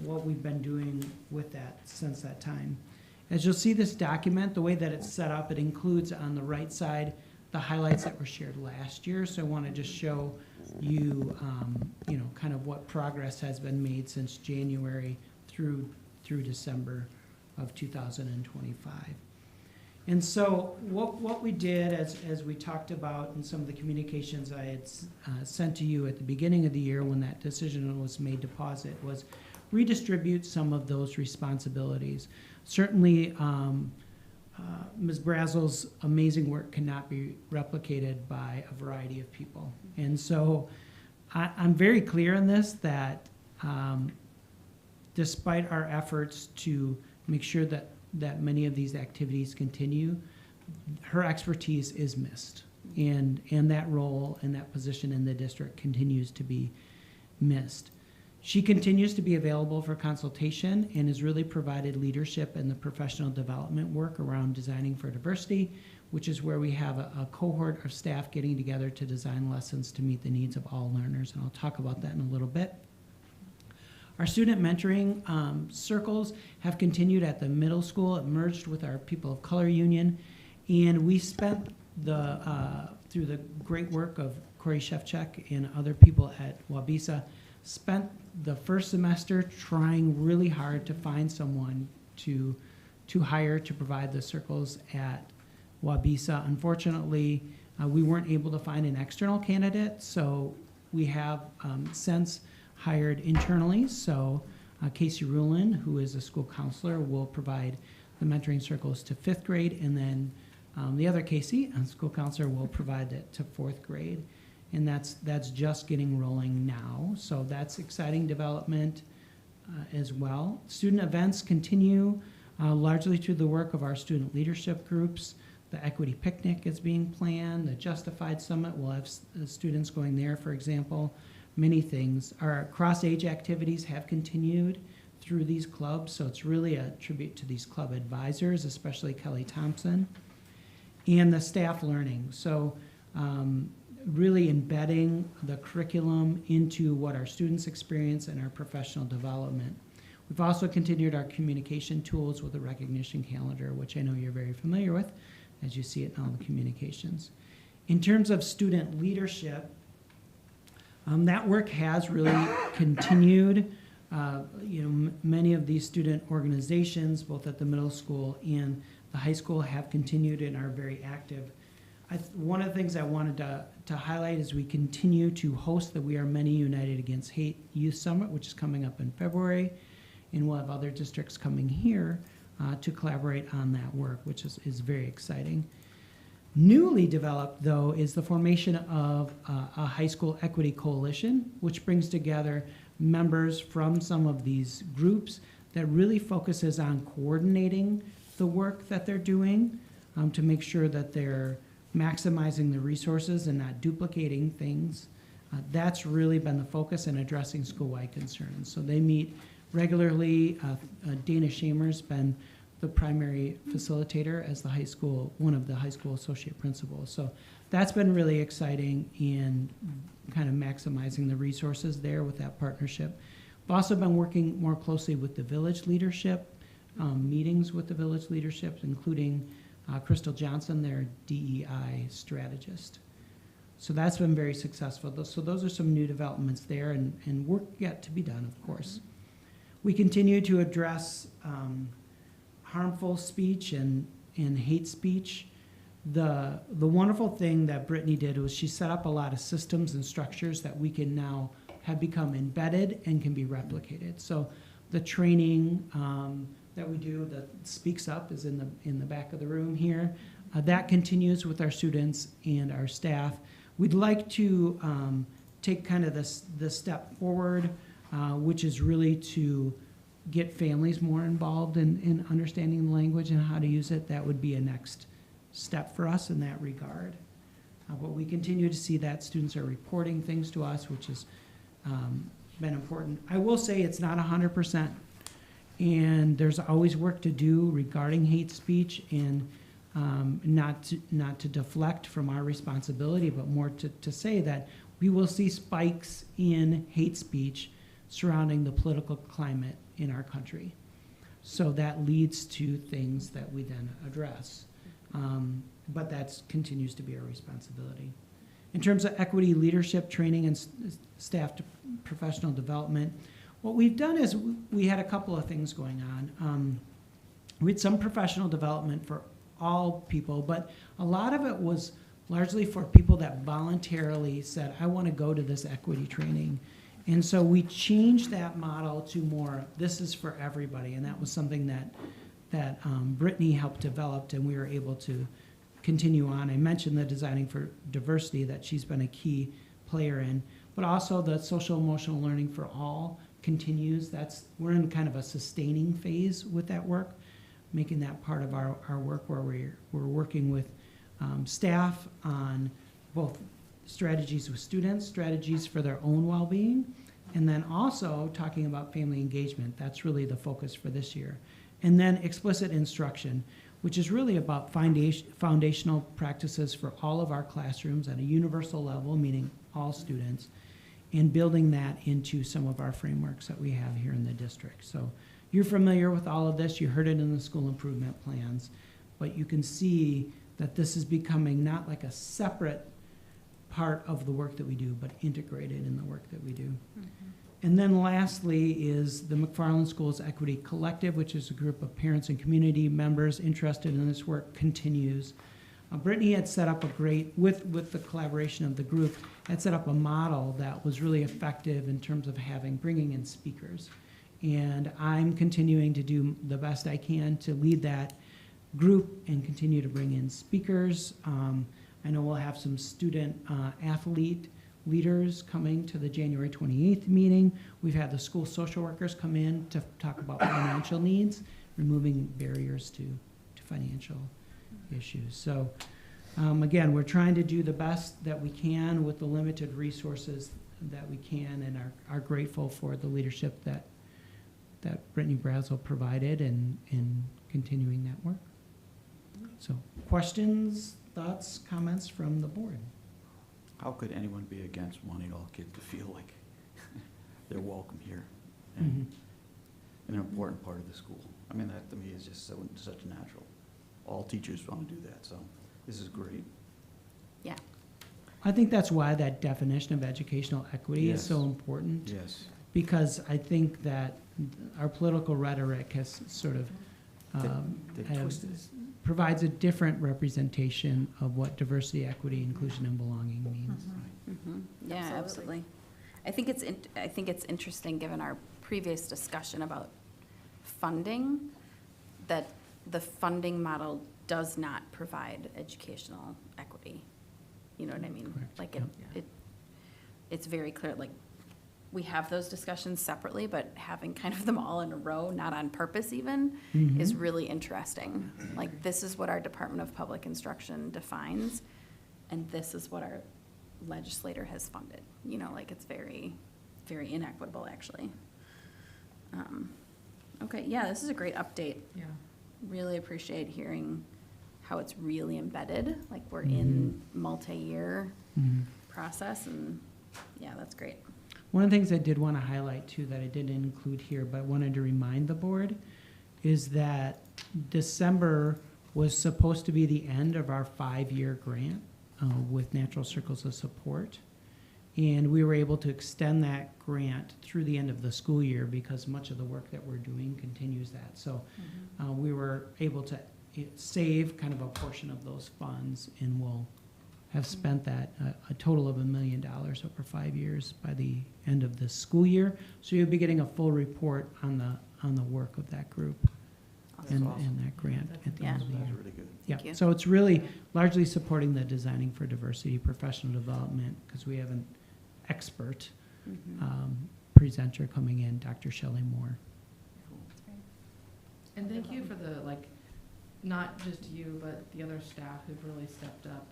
what we've been doing with that since that time. As you'll see this document, the way that it's set up, it includes on the right side the highlights that were shared last year. So I want to just show you, kind of what progress has been made since January through December of 2025. And so what we did, as we talked about in some of the communications I had sent to you at the beginning of the year when that decision was made to pause it, was redistribute some of those responsibilities. Certainly, Ms. Brazel's amazing work cannot be replicated by a variety of people. And so I'm very clear in this that despite our efforts to make sure that many of these activities continue, her expertise is missed. And that role and that position in the district continues to be missed. She continues to be available for consultation and has really provided leadership in the professional development work around designing for diversity, which is where we have a cohort of staff getting together to design lessons to meet the needs of all learners, and I'll talk about that in a little bit. Our student mentoring circles have continued at the middle school. It merged with our People of Color Union, and we spent through the great work of Corey Shevchuk and other people at Wabisa, spent the first semester trying really hard to find someone to hire to provide the circles at Wabisa. Unfortunately, we weren't able to find an external candidate, so we have since hired internally. So Casey Rulin, who is a school counselor, will provide the mentoring circles to 5th grade, and then the other Casey, a school counselor, will provide it to 4th grade. And that's just getting rolling now. So that's exciting development as well. Student events continue largely through the work of our student leadership groups. The Equity Picnic is being planned. The Justified Summit, we'll have students going there, for example. Many things. Our cross-age activities have continued through these clubs, so it's really a tribute to these club advisors, especially Kelly Thompson. And the staff learning. So really embedding the curriculum into what our students experience and our professional development. We've also continued our communication tools with a recognition calendar, which I know you're very familiar with, as you see it in all the communications. In terms of student leadership, that work has really continued. Many of these student organizations, both at the middle school and the high school, have continued and are very active one of the things I wanted to highlight is we continue to host the We Are Many United Against Hate Youth Summit, which is coming up in February, and we'll have other districts coming here to collaborate on that work, which is very exciting. Newly developed, though, is the formation of a high school equity coalition, which brings together members from some of these groups that really focuses on coordinating the work that they're doing to make sure that they're maximizing the resources and not duplicating things. That's really been the focus in addressing school-wide concerns. So they meet regularly. Dana Shamer's been the primary facilitator as the high school, one of the high school associate principals. So that's been really exciting in kind of maximizing the resources there with that partnership. We've also been working more closely with the village leadership, meetings with the village leadership, including Crystal Johnson, their DEI strategist. So that's been very successful. So those are some new developments there, and work yet to be done, of course. We continue to address harmful speech and hate speech. The wonderful thing that Brittany did was she set up a lot of systems and structures that we can now have become embedded and can be replicated. So the training that we do, that Speaks Up, is in the back of the room here. That continues with our students and our staff. We'd like to take kind of this step forward, which is really to get families more involved in understanding the language and how to use it. That would be a next step for us in that regard. But we continue to see that students are reporting things to us, which has been important. I will say it's not 100%, and there's always work to do regarding hate speech, and not to deflect from our responsibility, but more to say that we will see spikes in hate speech surrounding the political climate in our country. So that leads to things that we then address. But that continues to be our responsibility. In terms of equity leadership training and staff professional development, what we've done is we had a couple of things going on. We had some professional development for all people, but a lot of it was largely for people that voluntarily said, I want to go to this equity training. And so we changed that model to more, this is for everybody, and that was something that Brittany helped develop, and we were able to continue on. I mentioned the Designing for Diversity that she's been a key player in, but also the social emotional learning for all continues. We're in kind of a sustaining phase with that work, making that part of our work where we're working with staff on both strategies with students, strategies for their own well-being, and then also talking about family engagement. That's really the focus for this year. And then explicit instruction, which is really about foundational practices for all of our classrooms at a universal level, meaning all students, and building that into some of our frameworks that we have here in the district. So you're familiar with all of this. You heard it in the school improvement plans, but you can see that this is becoming not like a separate part of the work that we do, but integrated in the work that we do. Mm-hmm. And then lastly is the McFarland Schools Equity Collective, which is a group of parents and community members interested in this work, continues. Brittany had set up with the collaboration of the group, had set up a model that was really effective in terms of bringing in speakers. And I'm continuing to do the best I can to lead that group and continue to bring in speakers. I know we'll have some student athlete leaders coming to the January 28th meeting. We've had the school social workers come in to talk about financial needs, removing barriers to financial issues. So again, we're trying to do the best that we can with the limited resources that we can, and are grateful for the leadership that Brittany Brazel provided in continuing that work. So questions, thoughts, comments from the board? How could anyone be against wanting all kids to feel like they're welcome here and an important part of the school? I mean, that to me is just such natural. All teachers want to do that, so this is great. Yeah. I think that's why that definition of educational equity is Yes. so important. Yes. Because I think that our political rhetoric has sort of They has twisted it. provides a different representation of what diversity, equity, inclusion, and belonging means. Yeah, absolutely. I think it's interesting, given our previous discussion about funding, that the funding model does not provide educational equity. You know what I mean? Correct. Like Yep. it's very clear, like, we have those discussions separately, but having kind of them all in a row, not on purpose even, is really interesting. Like, this is what our Department of Public Instruction defines, and this is what our legislator has funded. You know, like, it's very, very inequitable, actually. Okay, yeah, this is a great update. Yeah. Really appreciate hearing how it's really embedded, like we're in multi-year process, and yeah, that's great. One of the things I did want to highlight too that I didn't include here, but wanted to remind the board, is that December was supposed to be the end of our 5-year grant with Natural Circles of Support. And we were able to extend that grant through the end of the school year because much of the work that we're doing continues that. So we were able to save kind of a portion of those funds, and we'll have spent that, a total of $1 million over 5 years by the end of this school year. So you'll be getting a full report on the work of that group and that grant at the end of the That's year. really good. Thank Yeah, you. so it's really largely supporting the Designing for Diversity professional development, because we have an expert presenter coming in, Dr. Shelley Moore. And thank you for the, like, not just you, but the other staff who've really stepped up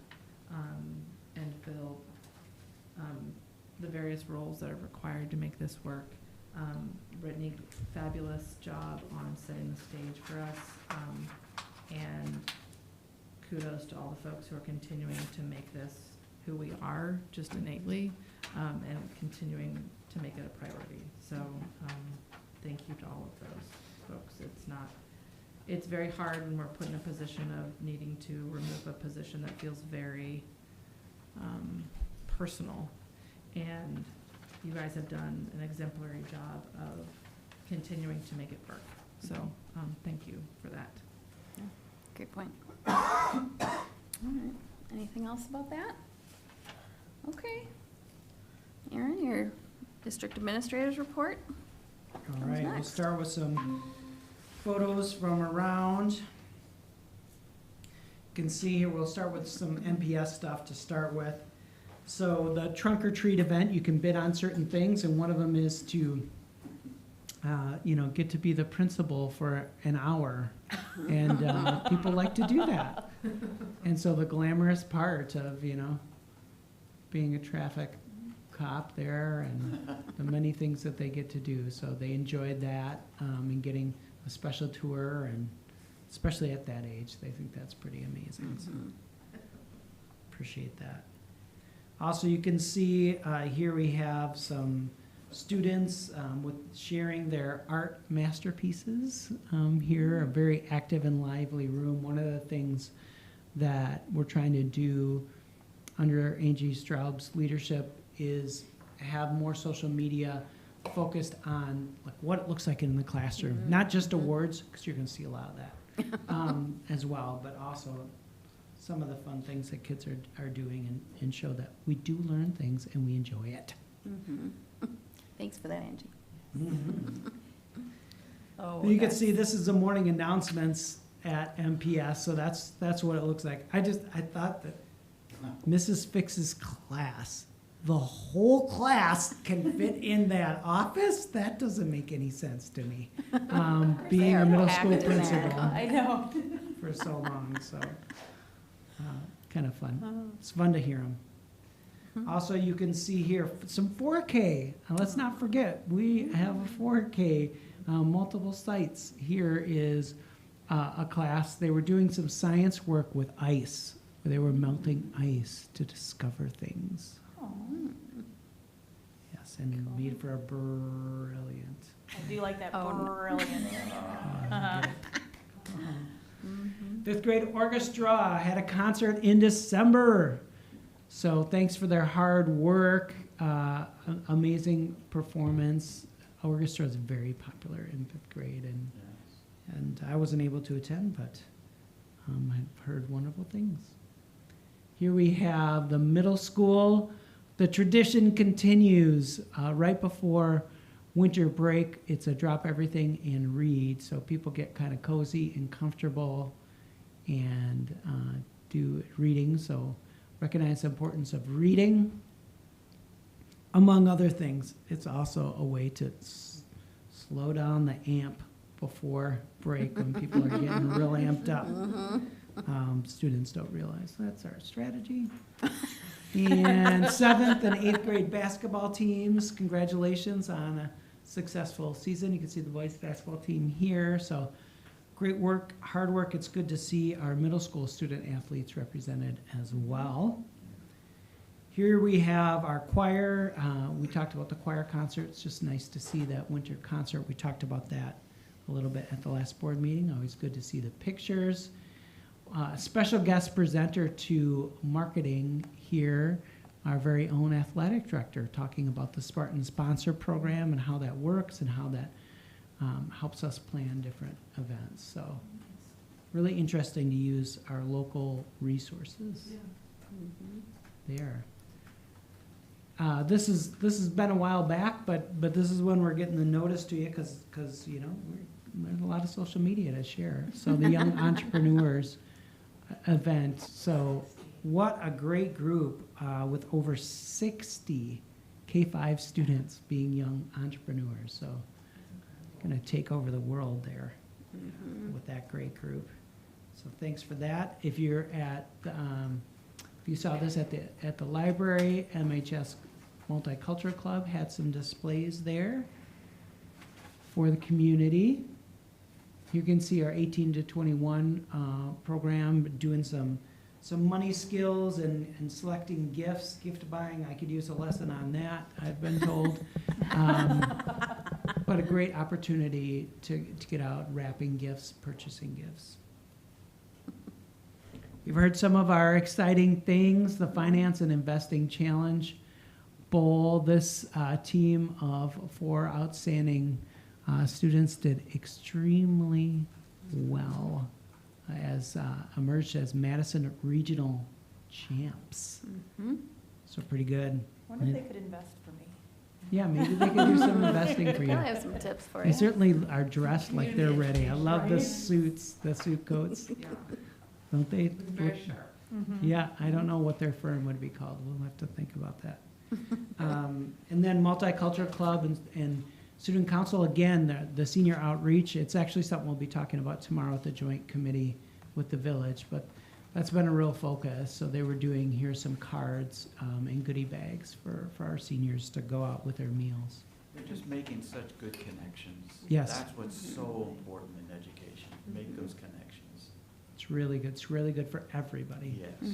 and filled the various roles that are required to make this work. Brittany, fabulous job on setting the stage for us. And kudos to all the folks who are continuing to make this who we are, just innately, and continuing to make it a priority. So thank you to all of those folks. It's very hard when we're put in a position of needing to remove a position that feels very personal. And you guys have done an exemplary job of continuing to make it work. So thank you for that. Great point. All right, anything else about that? Okay. Aaron, your district administrator's report? All Comes right, we'll next. start with some photos from around. You can see here, we'll start with some MPS stuff to start with. So the trunk or treat event, you can bid on certain things, and one of them is to, get to be the principal for an hour. And people like to do that. And so the glamorous part of, being a traffic cop there and the many things that they get to do. So they enjoyed that and getting a special tour, and especially at that age, they think that's pretty amazing. So appreciate that. Also, you can see here we have some students with sharing their art masterpieces here, a very active and lively room. One of the things that we're trying to do under Angie Straub's leadership is have more social media focused on like what it looks like in the classroom, not just awards, because you're going to see a lot of that as well, but also some of the fun things that kids are doing, and show that we do learn things and we enjoy it. Thanks for that, Angie. You can see this is the morning announcements at MPS, so that's what it looks like. I thought that Mrs. Fix's class, the whole class can fit in that office? That doesn't make any sense to me. Being are a middle packed school in there. principal I know. for so long, so kind of fun. It's fun to hear them. Also, you can see here some 4K. Let's not forget, we have a 4K, multiple sites. Here is a class. They were doing some science work with ice, where they were melting ice to discover things. Yes, and made for a brilliant. I do like that Oh, no. brilliant. Fifth grade orchestra had a concert in December. So thanks for their hard work, amazing performance. Orchestra is very popular in fifth grade, and I wasn't able to attend, but I've heard wonderful things. Here we have the middle school. The tradition continues right before winter break. It's a drop everything and read, so people get kind of cozy and comfortable and do reading. So recognize the importance of reading. Among other things, it's also a way to slow down the amp before break when people are getting real amped up. Students don't realize that's our strategy. And 7th and 8th grade basketball teams, congratulations on a successful season. You can see the boys basketball team here. So great work, hard work. It's good to see our middle school student athletes represented as well. Here we have our choir. We talked about the choir concert. It's just nice to see that winter concert. We talked about that a little bit at the last board meeting. Always good to see the pictures. Special guest presenter to marketing here, our very own athletic director, talking about the Spartan Sponsor Program and how that works and how that helps us plan different events. So really interesting to use our local resources there. This has been a while back, but this is when we're getting the notice to you because you know there's a lot of social media to share. So the Young Entrepreneurs event. So what a great group with over 60 K-5 students being young entrepreneurs. So going to take over the world there with that great group. So thanks for that. If you're at if you saw this at the library, MHS Multicultural Club had some displays there for the community. You can see our 18 to 21 program doing some money skills and selecting gifts, gift buying. I could use a lesson on that, I've been told. But a great opportunity to get out wrapping gifts, purchasing gifts. You've heard some of our exciting things, the Finance and Investing Challenge Bowl. This team of 4 outstanding students did extremely well as emerged as Madison Regional champs. So pretty good. I wonder if they could invest for me. Yeah, maybe they could do some investing for you. I have some tips for They you. certainly are dressed like they're ready. I love the suits, the suit coats. Don't they? Very sharp. Yeah, I don't know what their firm would be called. We'll have to think about that. And then Multicultural Club and Student Council, again, the senior outreach. It's actually something we'll be talking about tomorrow at the joint committee with the village, but that's been a real focus. So they were doing here some cards and goodie bags for our seniors to go out with their meals. They're just making such good connections. Yes. That's what's so important in education, make those connections. It's really good. It's really good for everybody. Yes.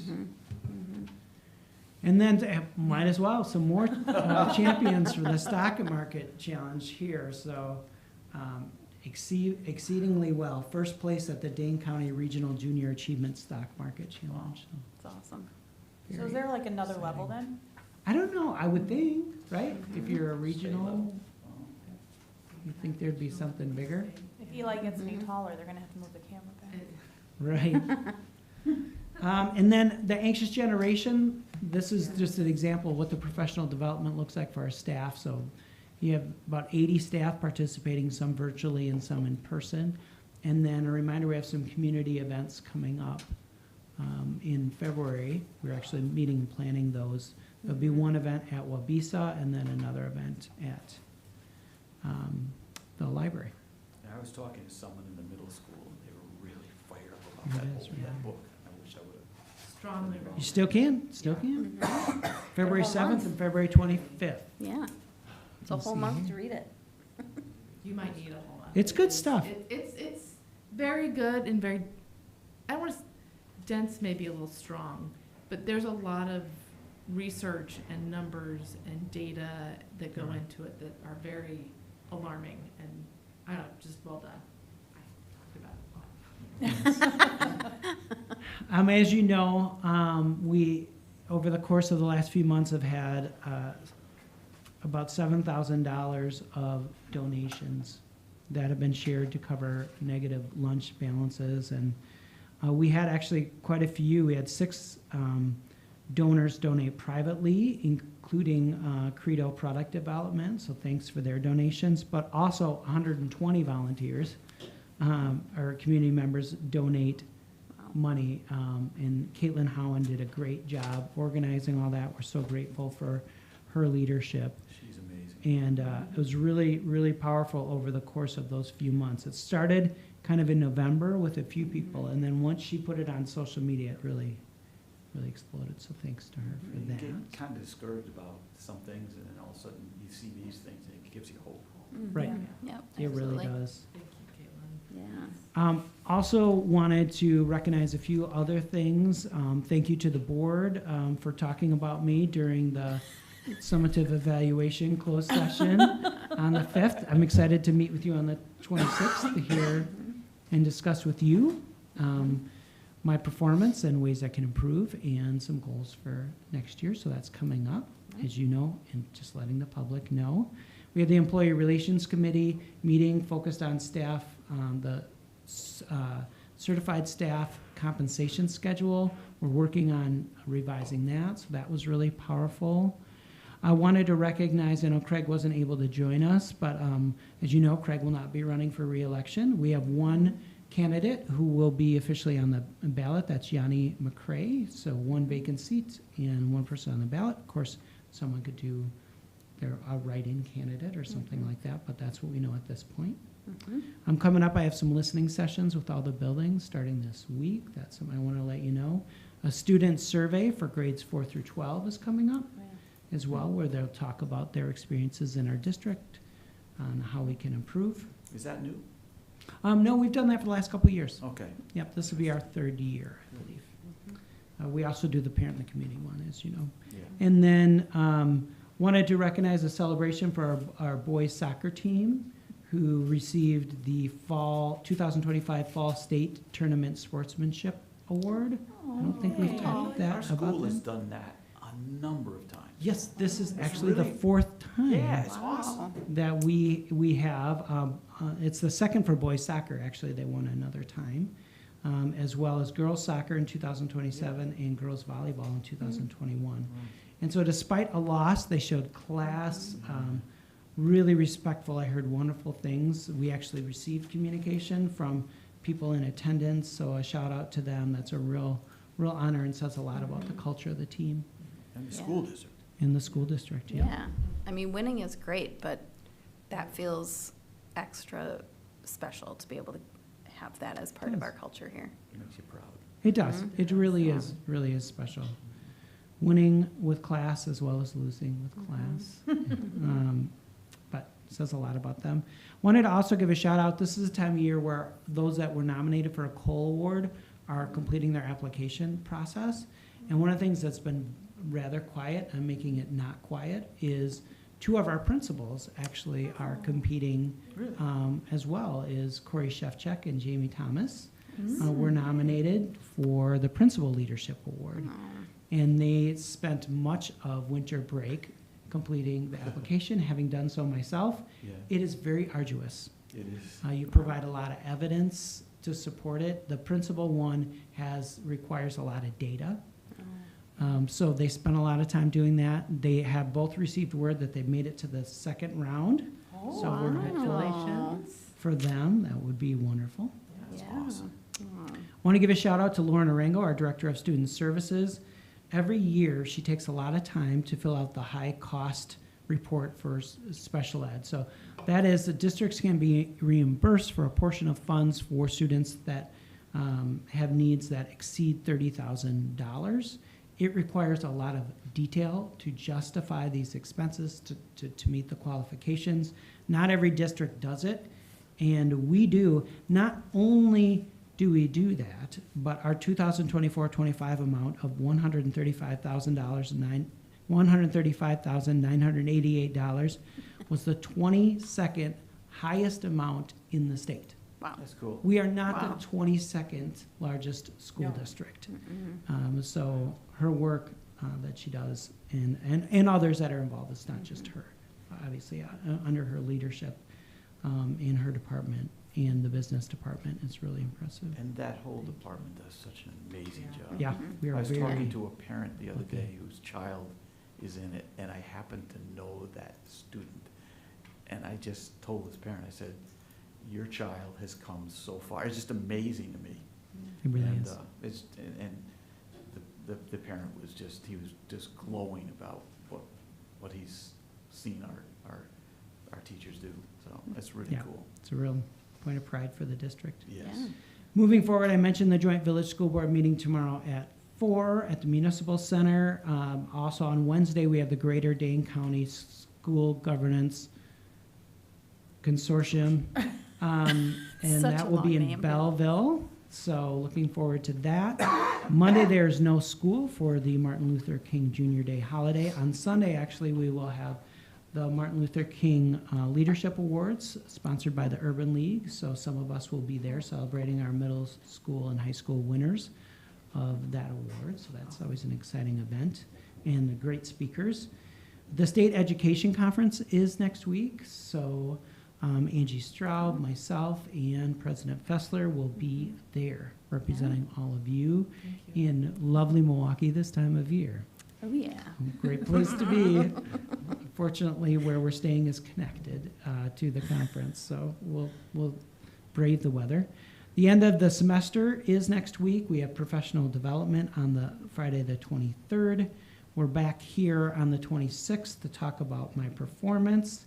And then might as well some more champions for the stock market challenge here. So exceedingly well. First place at the Dane County Regional Junior Achievement Stock Market Challenge. So It's awesome. So is there like another level then? I don't know. I would think, right? If you're a regional, you think there'd be something bigger, If Eli gets any taller, they're gonna have to move the camera back. right? And then the anxious generation. This is just an example of what the professional development looks like for our staff. So you have about 80 staff participating, some virtually and some in person. And then a reminder, we have some community events coming up in February. We're actually meeting and planning those. There'll be one event at Wabisa and then another event at the library. I was talking to someone in the middle school, and they were really fired up Yeah, about that's that right. book. I wish I would have. Strongly You still can, February 7th and February 25th. Yeah. It's a Let's whole see month here. to read it. You might need a whole lot. It's good stuff. It's very good and very, I don't want to, dense may be a little strong, but there's a lot of research and numbers and data that go into it that are very alarming and, I don't know, just well done. I talked about it a lot. As you know, we, over the course of the last few months, have had about $7,000 of donations that have been shared to cover negative lunch balances. And We had actually quite a few. We had 6 donors donate privately, including Credo Product Development, so thanks for their donations, but also 120 volunteers or community members donate money, and Caitlin Howen did a great job organizing all that. We're so grateful for her leadership. She's amazing. And it was really, really powerful over the course of those few months. It started kind of in November with a few people, and then once she put it on social media, it really, really exploded. So thanks to her for You that. get kind of discouraged about some things, and then all of a sudden you see these things, and it gives you hope. Right. Yep, It really absolutely. does. Thank you, Caitlin. Yeah. Also wanted to recognize a few other things. Thank you to the board for talking about me during the summative evaluation closed session on the 5th. I'm excited to meet with you on the 26th to hear and discuss with you my performance and ways I can improve and some goals for next year. So that's coming up, as you know, and just letting the public know. We have the Employee Relations Committee meeting focused on staff, the certified staff compensation schedule. We're working on revising that, so that was really powerful. I wanted to recognize, I know Craig wasn't able to join us, but as you know, Craig will not be running for re-election. We have one candidate who will be officially on the ballot, that's Yanni McCrae, so one vacant seat and one person on the ballot. Of course, someone could do a write-in candidate or something like that, but that's what we know at this point. Coming up, I have some listening sessions with all the buildings starting this week. That's something I want to let you know. A student survey for grades 4 through 12 is coming up as well, where they'll talk about their experiences in our district on how we can improve. Is that new? No, we've done that for the last couple of years. Okay. Yep, this will be our 3rd year, I believe. We also do the parent and the community one, as you know. Yeah. And then wanted to recognize a celebration for our boys soccer team who received the 2025 Fall State Tournament Sportsmanship Award. I don't think we've talked Our about school has that. done that a number of times. Yes, this is It's actually the really- 4th time Yeah, it's awesome. that we have. It's the 2nd for boys soccer, actually. They won another time, as well as girls soccer in 2027 and girls volleyball in 2021. And so despite a loss, they showed class, really respectful. I heard wonderful things. We actually received communication from people in attendance, so a shout out to them. That's a real honor and says a lot about the culture of the team And the Yeah. school district. in the school district. Yeah. Yeah. I mean, winning is great, but that feels extra special to be able to have that as part of Yes. our culture here. It makes you proud. It does. Mhm. It really is special. Winning with class as well as losing with class. But it says a lot about them. Wanted to also give a shout out. This is a time of year where those that were nominated for a Cole Award are completing their application process. And one of the things that's been rather quiet and making it not quiet is 2 of our principals actually are competing as well, is Corey Shevchuk and Jamie Thomas. Were nominated for the Principal Leadership Award. And they spent much of winter break completing the application, having done so myself. Yeah, It is very arduous. it is. You provide a lot of evidence to support it. The principal one requires a lot of data. So they spent a lot of time doing that. They have both received word that they've made it to the 2nd round. So we're hopeful for them. That would be wonderful. That's Yeah. awesome. Want to give a shout out to Lauren Arango, our Director of Student Services. Every year, she takes a lot of time to fill out the high cost report for special ed. So that is, the districts can be reimbursed for a portion of funds for students that have needs that exceed $30,000. It requires a lot of detail to justify these expenses to meet the qualifications. Not every district does it, and we do. Not only do we do that, but our 2024-25 amount of $135,988 was the 22nd highest amount in the state. Wow. That's cool. We are not Wow. the 22nd largest school district. So her work that she does and others that are involved, it's not just her, obviously, under her leadership in her department and the business department. It's really impressive. And that whole department does such an amazing job. Yeah, we I are was talking very, to a parent the other lucky. day whose child is in it, and I happen to know that student. And I just told this parent, I said, your child has come so far. It's just amazing to me. it really And, is. and the parent was he was just glowing about what he's seen our teachers do. So that's really Yeah. cool. It's a real point of pride for the district. Yes. Yeah. Moving forward, I mentioned the joint village school board meeting tomorrow at 4 at the Municipal Center. Also on Wednesday, we have the Greater Dane County School Governance Consortium. And Such that a will be long in name. Belleville, so looking forward to that. Monday, there's no school for the Martin Luther King Jr. Day holiday. On Sunday, actually, we will have the Martin Luther King Leadership Awards, sponsored by the Urban League. So some of us will be there celebrating our middle school and high school winners of that award. So that's always an exciting event, and the great speakers. The State Education Conference is next week, so Angie Straub, myself, and President Fessler will be there representing all of you Thank you. in lovely Milwaukee this time of year. Oh, yeah. Great place to be. Fortunately, where we're staying is connected to the conference, so we'll brave the weather. The end of the semester is next week. We have professional development on the Friday the 23rd. We're back here on the 26th to talk about my performance.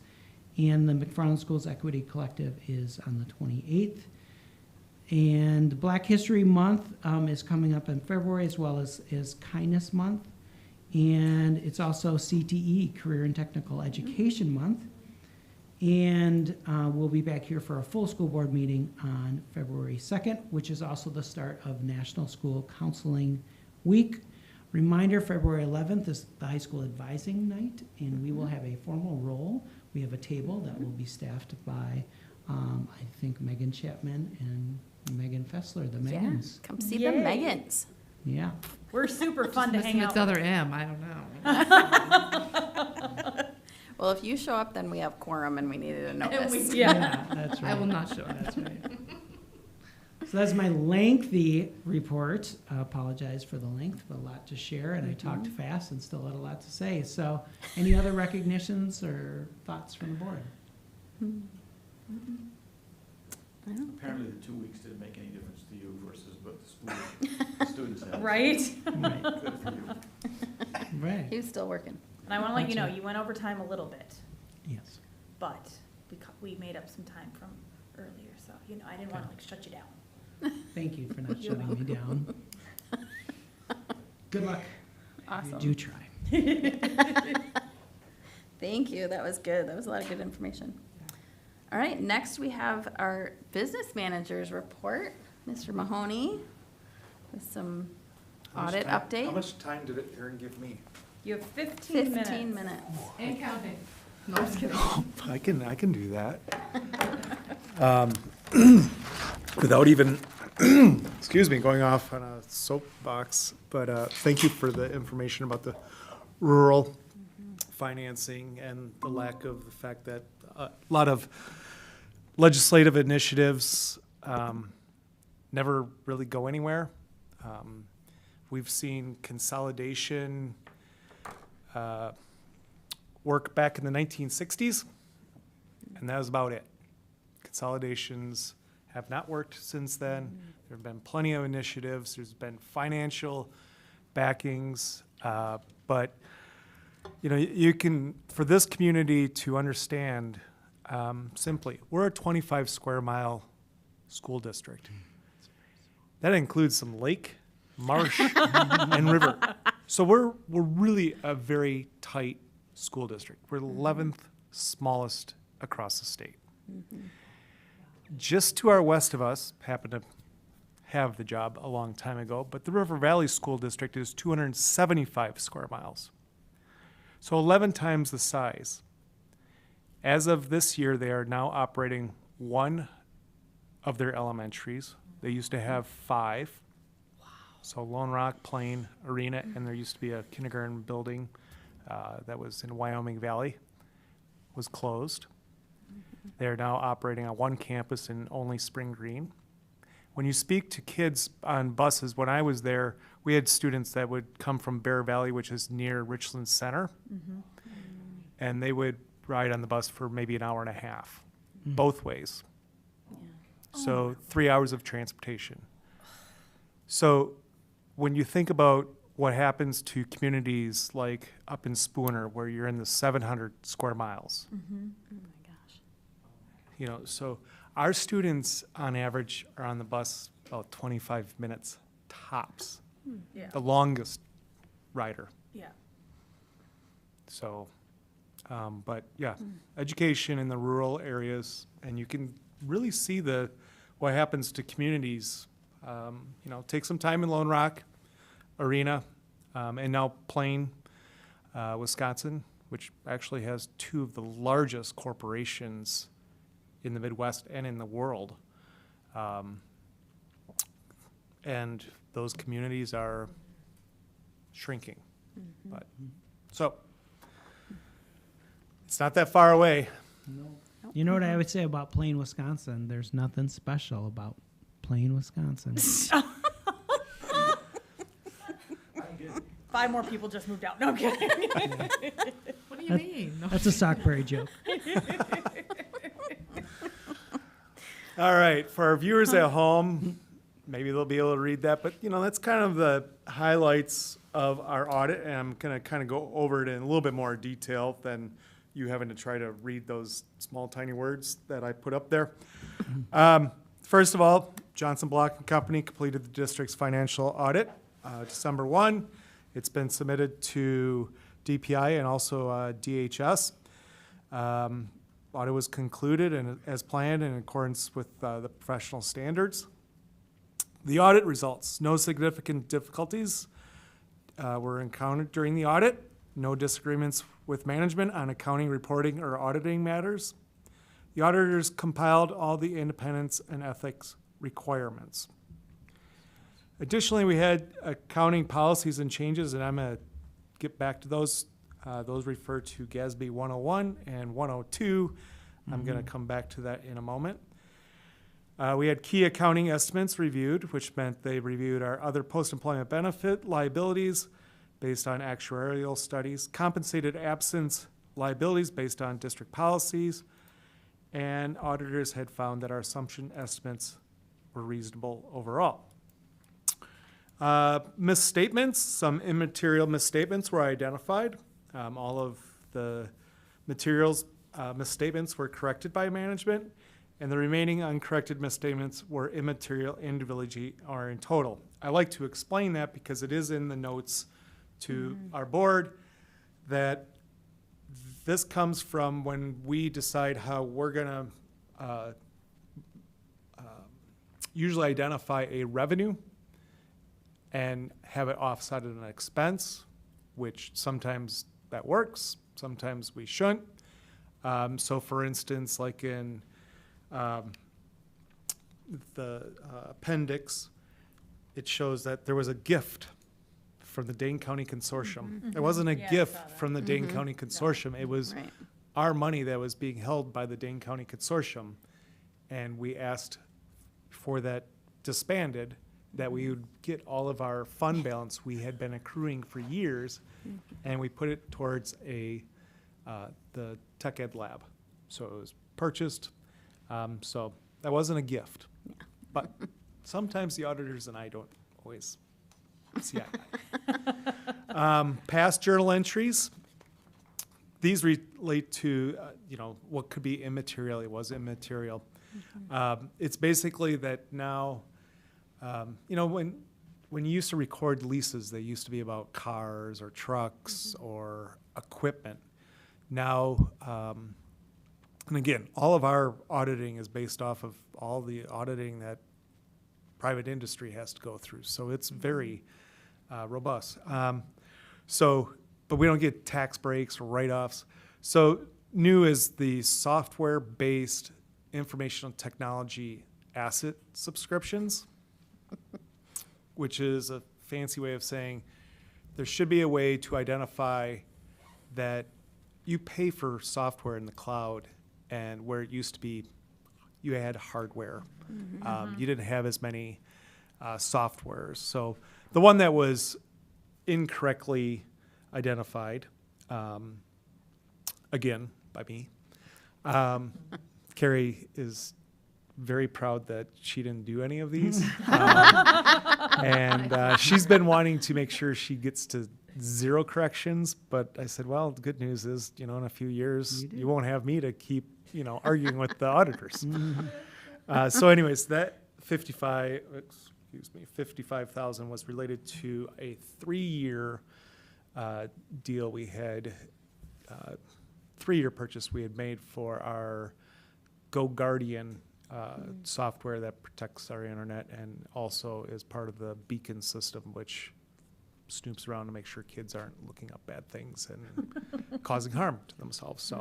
And the McFarland Schools Equity Collective is on the 28th. And Black History Month is coming up in February, as well as Kindness Month. And it's also CTE, Career and Technical Education Month. And we'll be back here for a full school board meeting on February 2nd, which is also the start of National School Counseling Week. Reminder, February 11th is the high school advising night, and we will have a formal role. We have a table that will be staffed by, I think, Megan Chapman and Megan Fessler, the Yeah. Megans. Come see Yay. the Megans. Yeah. We're super fun to Missing hang out its with. other M, I don't know. Well, if you show up, then we have quorum and we needed a notice. Yeah. That's right. I will not show up. That's right. So that's my lengthy report. I apologize for the length, but a lot to share, and I talked fast and still had a lot to say. So any other recognitions or thoughts from the board? Apparently the 2 weeks didn't make any difference to you versus what the students had. Right? Right. Good for you. Right. He was still working. And I want to let you know, That's right. you went over time a little bit, Yes. but we made up some time from earlier, so, I didn't want to Okay. shut you down. Thank you for not shutting me down. Good luck. Awesome. You do try. Thank you. That was good. That was a lot of good information. All right, next we have our business manager's report, Mr. Mahoney, with some audit update. How much time did Aaron give me? You have 15 minutes. 15 minutes. And counting. No, I'm just kidding. I can do that. Without even, excuse me, going off on a soapbox, but thank you for the information about the rural financing and the lack of the fact that a lot of legislative initiatives never really go anywhere. We've seen consolidation work back in the 1960s, and that was about it. Consolidations have not worked since then. There have been plenty of initiatives. There's been financial backings, but you can, for this community to understand simply, we're a 25 square mile school district. That includes some lake, marsh, and river. So we're really a very tight school district. We're the 11th smallest across the state. Just to our west of us, happened to have the job a long time ago, but the River Valley School District is 275 square miles. So 11 times the size. As of this year, they are now operating one of their elementaries. They used to have 5. So Lone Rock, Plain, Arena, and there used to be a kindergarten building that was in Wyoming Valley, was closed. They're now operating on one campus in only Spring Green. When you speak to kids on buses, when I was there, we had students that would come from Bear Valley, which is near Richland Center, and they would ride on the bus for maybe an hour and a half, both ways. So 3 hours of transportation. So when you think about what happens to communities like up in Spooner, where you're in the 700 square miles, Oh my gosh. you know, so our students on average are on the bus about 25 minutes tops, Yeah. the longest rider. Yeah. So, but yeah, education in the rural areas, and you can really see what happens to communities. You know, take some time in Lone Rock, Arena, and now Plain, Wisconsin, which actually has two of the largest corporations in the Midwest and in the world. And those communities are shrinking. But, so, it's not that far away. You know what I would say about Plain, Wisconsin? There's nothing special about Plain, Wisconsin. 5 more people just moved out. No, I'm kidding. What do you mean? No. That's a Stockberry joke. All right, for our viewers at home, maybe they'll be able to read that, but you know, that's kind of the highlights of our audit, and I'm gonna kind of go over it in a little bit more detail than you having to try to read those small, tiny words that I put up there. First of all, Johnson Block and Company completed the district's financial audit, December 1. It's been submitted to DPI and also DHS. Audit was concluded and as planned in accordance with the professional standards. The audit results: no significant difficulties were encountered during the audit. No disagreements with management on accounting, reporting, or auditing matters. The auditors compiled all the independence and ethics requirements. Additionally, we had accounting policies and changes, and I'm going to get back to those. Those refer to GASB 101 and 102. I'm going to come back to that in a moment. We had key accounting estimates reviewed, which meant they reviewed our other post-employment benefit liabilities based on actuarial studies, compensated absence liabilities based on district policies, and auditors had found that our assumption estimates were reasonable overall. Misstatements, some immaterial misstatements were identified. All of the materials misstatements were corrected by management, and the remaining uncorrected misstatements were immaterial individually or in total. I like to explain that because it is in the notes to our board that this comes from when we decide how we're going to usually identify a revenue and have it offset at an expense, which sometimes that works, sometimes we shouldn't. So for instance, like in the appendix, it shows that there was a gift from the Dane County Consortium. It wasn't a Yeah, I gift saw that. from the Dane County Consortium. It was Right. our money that was being held by the Dane County Consortium. And we asked for that disbanded, that we would get all of our fund balance we had been accruing for years, and we put it towards the tech ed lab. So it was purchased. So that wasn't a gift. But sometimes the auditors and I don't always see eye. Past journal entries. These relate to, what could be immaterial. It was immaterial. It's basically that now, when you used to record leases, they used to be about cars or trucks or equipment. Now, and again, all of our auditing is based off of all the auditing that private industry has to go through. So it's very robust. But we don't get tax breaks or write-offs. So new is the software-based informational technology asset subscriptions, which is a fancy way of saying there should be a way to identify that you pay for software in the cloud and where it used to be, you had hardware. You didn't have as many softwares. So the one that was incorrectly identified, again, by me, Carrie is very proud that she didn't do any of these. And she's been wanting to make sure she gets to 0 corrections, but I said, well, the good news is, in a few years, you won't have me to keep, arguing with the auditors. So anyways, that 55,000 was related to a 3-year deal we had, 3-year purchase we had made for our Go Guardian software that protects our internet and also is part of the Beacon system, which snoops around to make sure kids aren't looking up bad things and causing harm to themselves.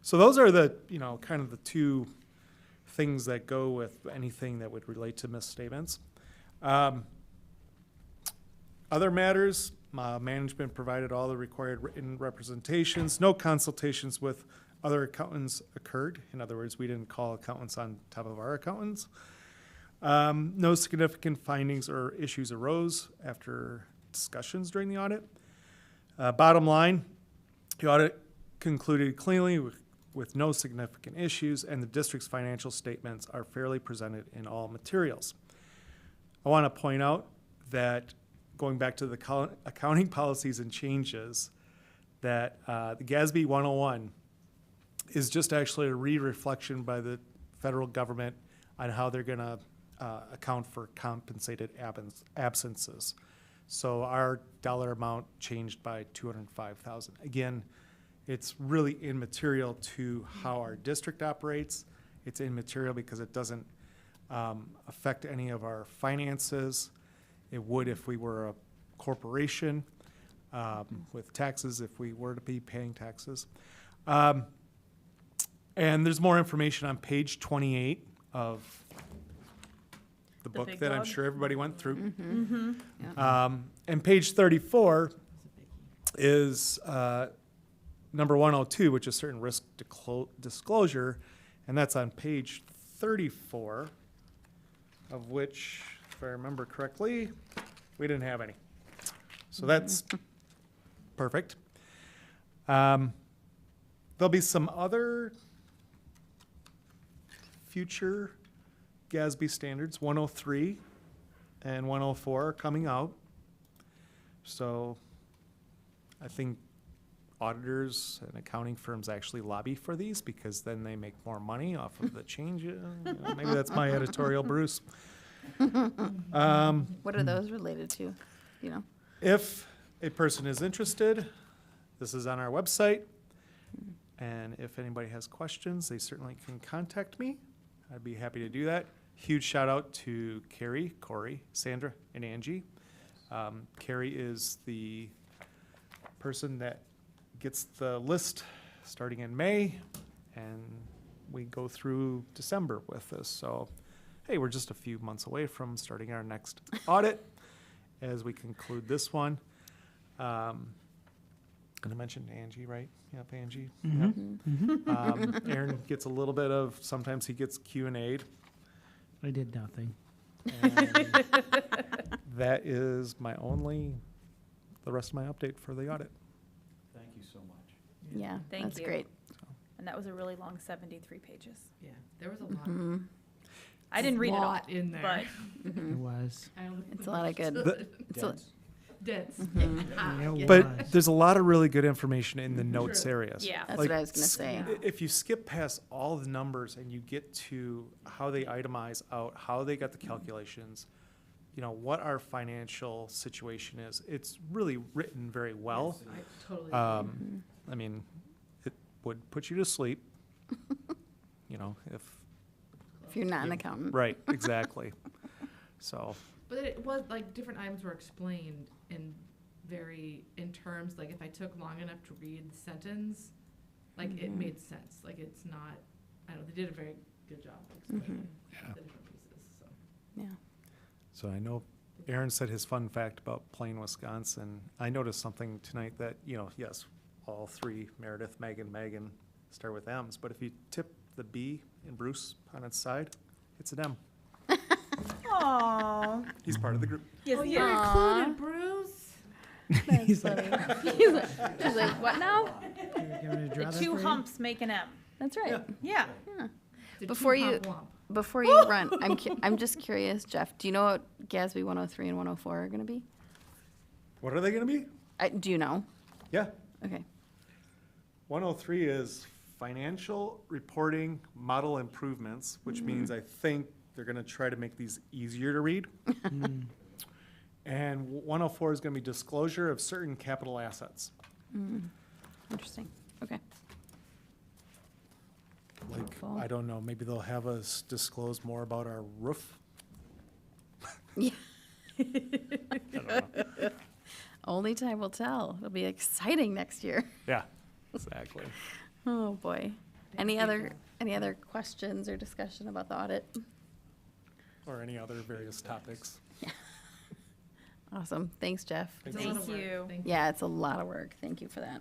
So those are the, kind of the 2 things that go with anything that would relate to misstatements. Other matters, management provided all the required written representations. No consultations with other accountants occurred. In other words, we didn't call accountants on top of our accountants. No significant findings or issues arose after discussions during the audit. Bottom line, the audit concluded cleanly with no significant issues, and the district's financial statements are fairly presented in all materials. I want to point out that going back to the accounting policies and changes, that the GASB 101 is just actually a re-reflection by the federal government on how they're going to account for compensated absences. So our dollar amount changed by $205,000. Again, it's really immaterial to how our district operates. It's immaterial because it doesn't affect any of our finances. It would if we were a corporation with taxes, if we were to be paying taxes. And there's more information on page 28 of the book big that I'm dog? sure everybody went through. Yeah. And page 34 is number 102, which is certain risk disclosure, and that's on page 34, of which, if I remember correctly, we didn't have any. So that's perfect. There'll be some other future GASB standards, 103 and 104 are coming out. So I think auditors and accounting firms actually lobby for these because then they make more money off of the change. Maybe that's my editorial, Bruce. What are those related to? If a person is interested, this is on our website. And if anybody has questions, they certainly can contact me. I'd be happy to do that. Huge shout out to Carrie, Corey, Sandra, and Angie. Carrie is the person that gets the list starting in May, and we go through December with this. So, hey, we're just a few months away from starting our next audit as we conclude this one. And I mentioned Angie, right? Yep, Angie. Yep. Aaron gets a little bit of, sometimes he gets Q&A'd. I did nothing. And that is the rest of my update for the audit. Thank you so much. Yeah, Thank that's you. great. And that was a really long 73 pages. Yeah, there was a lot. I didn't read it all, Lot in there. but It was. I don't It's a lot of good. It's a- Dense. Dense. It But was. there's a lot of really good information in the notes True. areas. yeah. That's Like, what I was gonna say. If you skip past all the numbers and you get to how they itemize out, how they got the calculations, what our financial situation is, it's really written very well. Yes, I totally I mean, it would put you to sleep, If you're not an accountant. right, exactly. So, But it was like different items were explained in terms, like if I took long enough to read the sentence, like it made sense. Like it's not, I don't know, they did a very good job explaining Yeah. the different pieces, so. Yeah. So I know Aaron said his fun fact about Plain, Wisconsin. I noticed something tonight that, yes, all three, Meredith, Megan, start with M's, but if you tip the B in Bruce on its side, it's an M. Aww. He's part of the group. Yes, Oh, he you're is. included, Bruce. He's like, She's like, what now? "You want me to draw The that two for you?" humps make an M. That's right. Yeah. The Before two-hump you- lump. Before you run, I'm just curious, Jeff, do you know what GASB 103 and 104 are gonna be? What are they gonna be? Do you know? Yeah, Okay. 103 is financial reporting model improvements, which means I think they're gonna try to make these easier to read. And 104 is gonna be disclosure of certain capital assets. Interesting. Okay. Like, Helpful. I don't know, maybe they'll have us disclose more about our roof? Yeah. I don't know. Only time will tell. It'll be exciting next year. Yeah, exactly. Oh, boy. Any other questions or discussion about the audit? Or any other various topics. Awesome. Thanks, Jeff. It's a lot of Thank work. you. Thank you. Yeah, it's a lot of work. Thank you for that.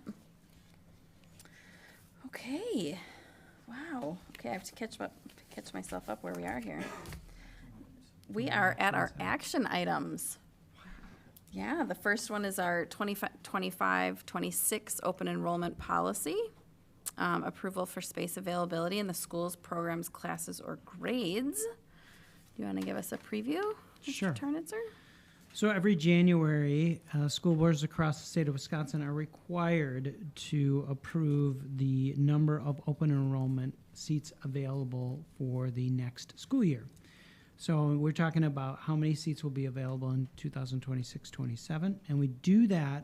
Okay. Wow. Okay, I have to catch myself up where we are here. We are at our action items. Yeah, the first one is our 25-26 open enrollment policy. Approval for space availability in the schools, programs, classes, or grades. Do you want to give us a preview, Sure. Mr. Tarnitzer? So every January, school boards across the state of Wisconsin are required to approve the number of open enrollment seats available for the next school year. So we're talking about how many seats will be available in 2026-27, and we do that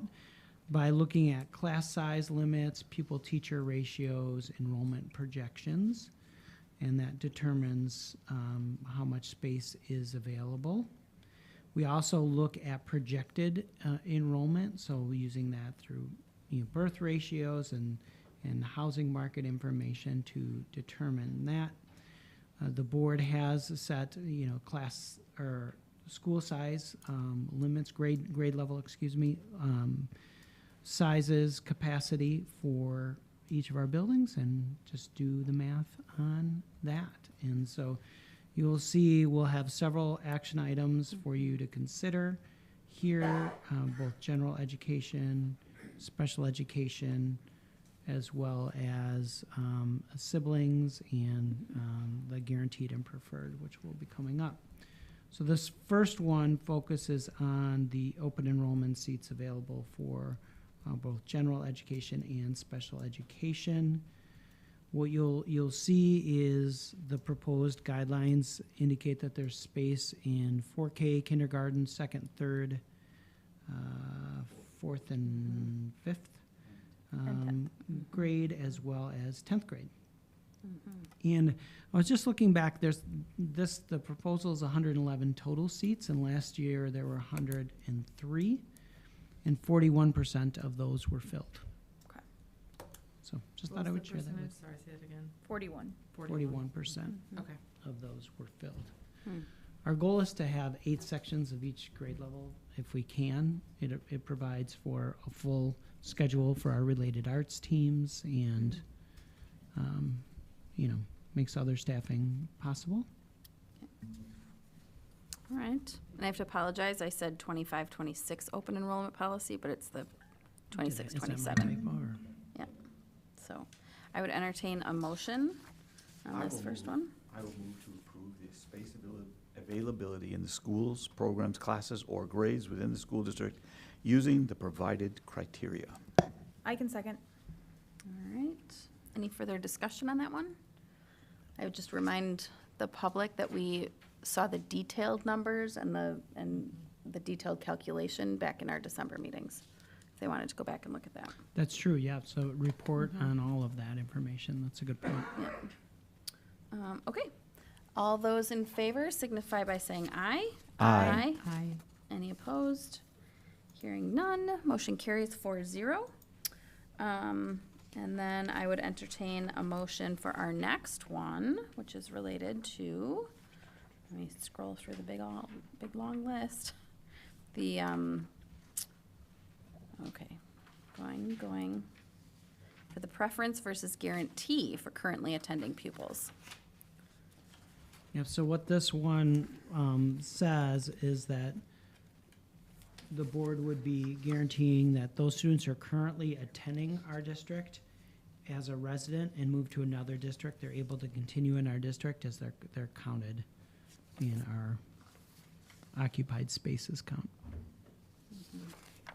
by looking at class size limits, pupil-teacher ratios, enrollment projections, and that determines how much space is available. We also look at projected enrollment, so using that through birth ratios and housing market information to determine that. The board has set class or school size limits, grade level, sizes, capacity for each of our buildings, and just do the math on that. And so you'll see we'll have several action items for you to consider here, both general education, special education, as well as siblings and the guaranteed and preferred, which will be coming up. So this first one focuses on the open enrollment seats available for both general education and special education. What you'll see is the proposed guidelines indicate that there's space in 4K kindergarten, second, third, fourth, and fifth grade, as well as 10th grade. And I was just looking back, the proposal is 111 total seats, and last year there were 103, and 41% of those were filled. Okay. So just What thought I was would the share that with percentage? Sorry, say it again. 41. 41% Okay. of those were filled. Hmm. Our goal is to have 8 sections of each grade level if we can. It provides for a full schedule for our related arts teams and, makes other staffing possible. All right. And I have to apologize. I said 25-26 open enrollment policy, but it's the 26-27. Is that my typo, or- So I would entertain a motion on I this will first move- one. I will move to approve the space availability in the schools, programs, classes, or grades within the school district using the provided criteria. I can second. All right. Any further discussion on that one? I would just remind the public that we saw the detailed numbers and the detailed calculation back in our December meetings. If they wanted to go back and look at that. That's true, yeah, so report on all of that information, that's a good point. Okay. All those in favor signify by saying aye. Aye. Aye. Any opposed? Hearing none, motion carries 4-0. And then I would entertain a motion for our next one, which is related to, let me scroll through the big long list. Okay, going. for the preference versus guarantee for currently attending pupils. Yep, so what this one says is that the board would be guaranteeing that those students who are currently attending our district as a resident and move to another district, they're able to continue in our district as they're counted in our occupied spaces count.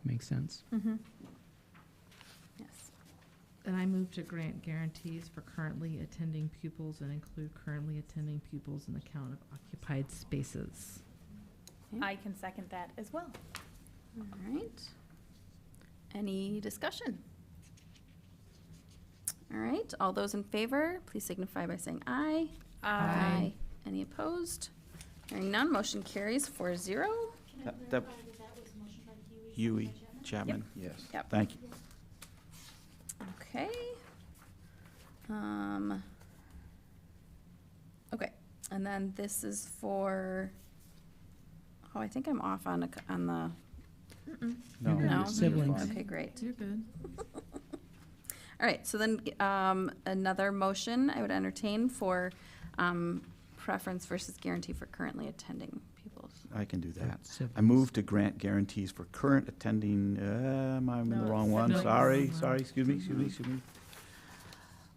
Makes sense? Mm-hmm. Yes. And I move to grant guarantees for currently attending pupils and include currently attending pupils in the count of occupied spaces. I can second that as well. All right. Any discussion? All right, all those in favor, please signify by saying aye. Aye. Any opposed? Hearing none, motion carries 4-0. Can I That- clarify that- that that was motion by Huey? Huey, second by Chapman? Chapman, yes. Yep. Thank you. Okay. Okay, and then this is for, oh, I think I'm off on the, No, No. no? you're Siblings. fine. Okay, great. You're good. All right, so then, another motion I would entertain for, preference versus guarantee for currently attending pupils. I can do that. I Siblings. move to grant guarantees for current attending, I'm in No, the wrong one, siblings. sorry, excuse me.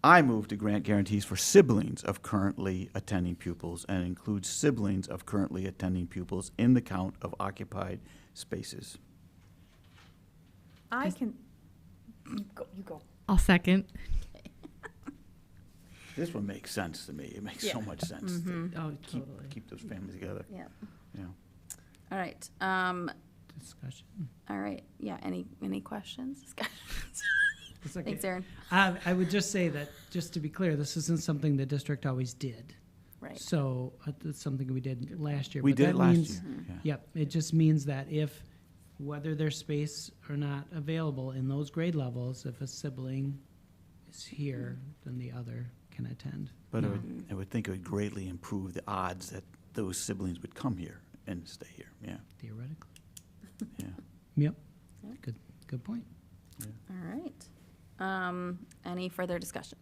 I move to grant guarantees for siblings of currently attending pupils and include siblings of currently attending pupils in the count of occupied spaces. I can, you go. I'll second. This one makes sense to me. It makes so Yeah. much sense to Mhm. Oh, keep, totally. keep those families together, Yeah. you know. All right, Discussion. all right, yeah, any questions? Discussions? It's okay. Thanks, Erin. I would just say that, just to be clear, this isn't something the district always did. Right. So it's something we did last year. We but did that it last means- year, yeah. Yep, it just means that if, whether there's space or not available in those grade levels, if a sibling is here, then the other can attend. But No. I would think it would greatly improve the odds that those siblings would come here and stay here, yeah, Theoretically. yeah. Yep, Yep. good point. All right. Any further discussion?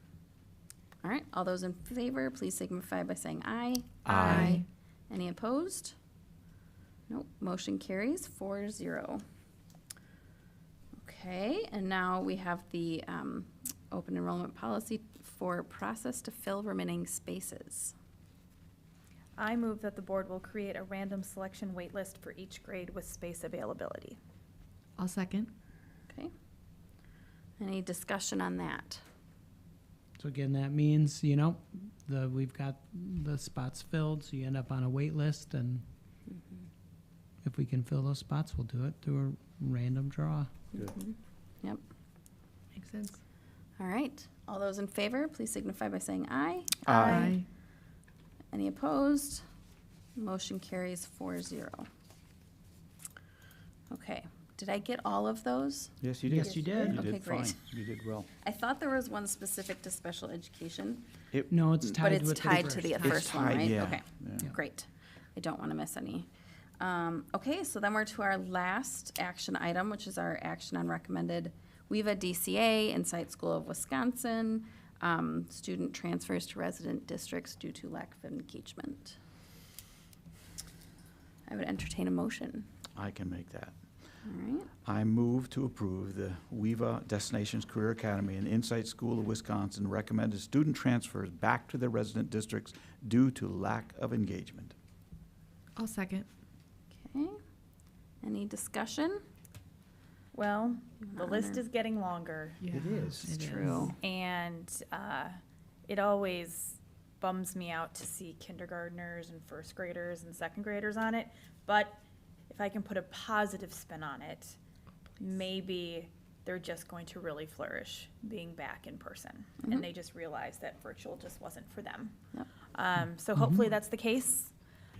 All right, all those in favor, please signify by saying aye. Aye. Any opposed? Nope, motion carries 4-0. Okay, and now we have the open enrollment policy for process to fill remaining spaces. I move that the board will create a random selection waitlist for each grade with space availability. I'll second. Okay. Any discussion on that? So again, that means, we've got the spots filled, so you end up on a wait list, and if we can fill those spots, we'll do it through a random draw. Good. Mhm. Yep. Makes sense. All right, all those in favor, please signify by saying aye. Aye. Any opposed? Motion carries 4-0. Okay, did I get all of those? Yes, you did. Yes, you did. You Okay, did great. fine. You did well. I thought there was one specific to special education, No, it's but tied it's with the tied to the first. first one, tied, right? yeah, Okay, yeah. great. I don't want to miss any. Okay, so then we're to our last action item, which is our action on recommended WEVA DCA, Insight School of Wisconsin, student transfers to resident districts due to lack of engagement. I would entertain a motion. I can make that. All right, I move to approve the WEVA Destinations Career Academy and Insight School of Wisconsin recommended student transfers back to their resident districts due to lack of engagement. I'll second. okay. Any discussion? Well, the list Honor. is getting longer, Yeah, is. It's true. and it always bums me out to see kindergartners and first graders and second graders on it. But if I can put a positive spin on it, maybe they're just going to really flourish being back in person. Mhm. And they just realize that virtual just wasn't for them. Yep. So hopefully that's the case,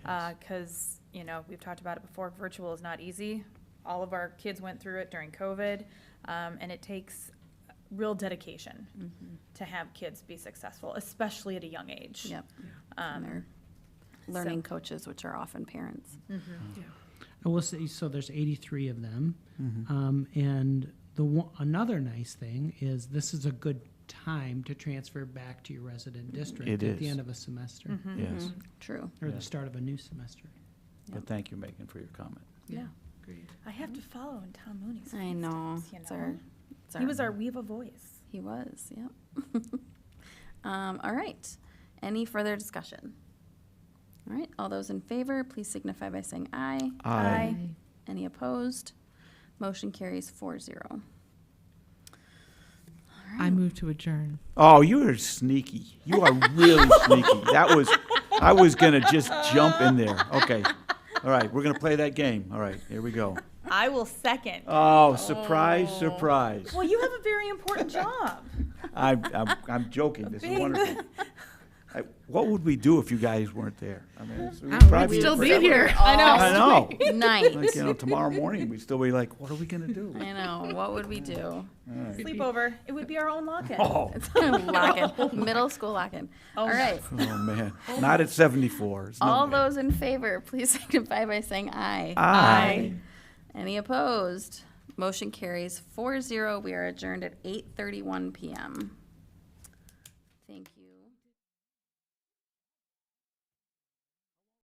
because, we've talked about it before, virtual is not easy. All of our kids went through it during COVID, and it takes real dedication to have kids be successful, especially at a young age. Yep. And they're learning coaches, which are often parents. I will say, so there's 83 of them. Mm-hmm. And another nice thing is this is a good time to transfer back to your resident district It at the is. end of a semester, Yes. True. or the Yes. start of a new semester. But thank you, Megan, for your comment. Yeah. Agreed. I have to follow in Tom Mooney's I know. footsteps, you It's know? our, it's He was our Weave voice. He was, yep. All right. Any further discussion? All right, all those in favor, please signify by saying aye. Aye. Any opposed? Motion carries 4-0. I move to adjourn. Oh, you are sneaky. You are really sneaky. I was gonna just jump in there. Okay. All right, we're gonna play that game. All right, here we go. I will second. Oh, surprise, surprise. Well, you have a very important job. I'm joking. This is wonderful. What would we do if you guys weren't there? I mean, We'd probably still be forever. here. I I know. Night. Like, tomorrow morning, we'd still be like, what are we gonna do? I know, what would we do? All right. Sleepover. It would be our own lock-in. Oh, It's lock-in, middle school lock-in. Oh, All right, oh, man. Not at 74. It's no all good. those in favor, please signify by saying aye. Aye. Any opposed? Motion carries 4-0. We are adjourned at 8:31 PM.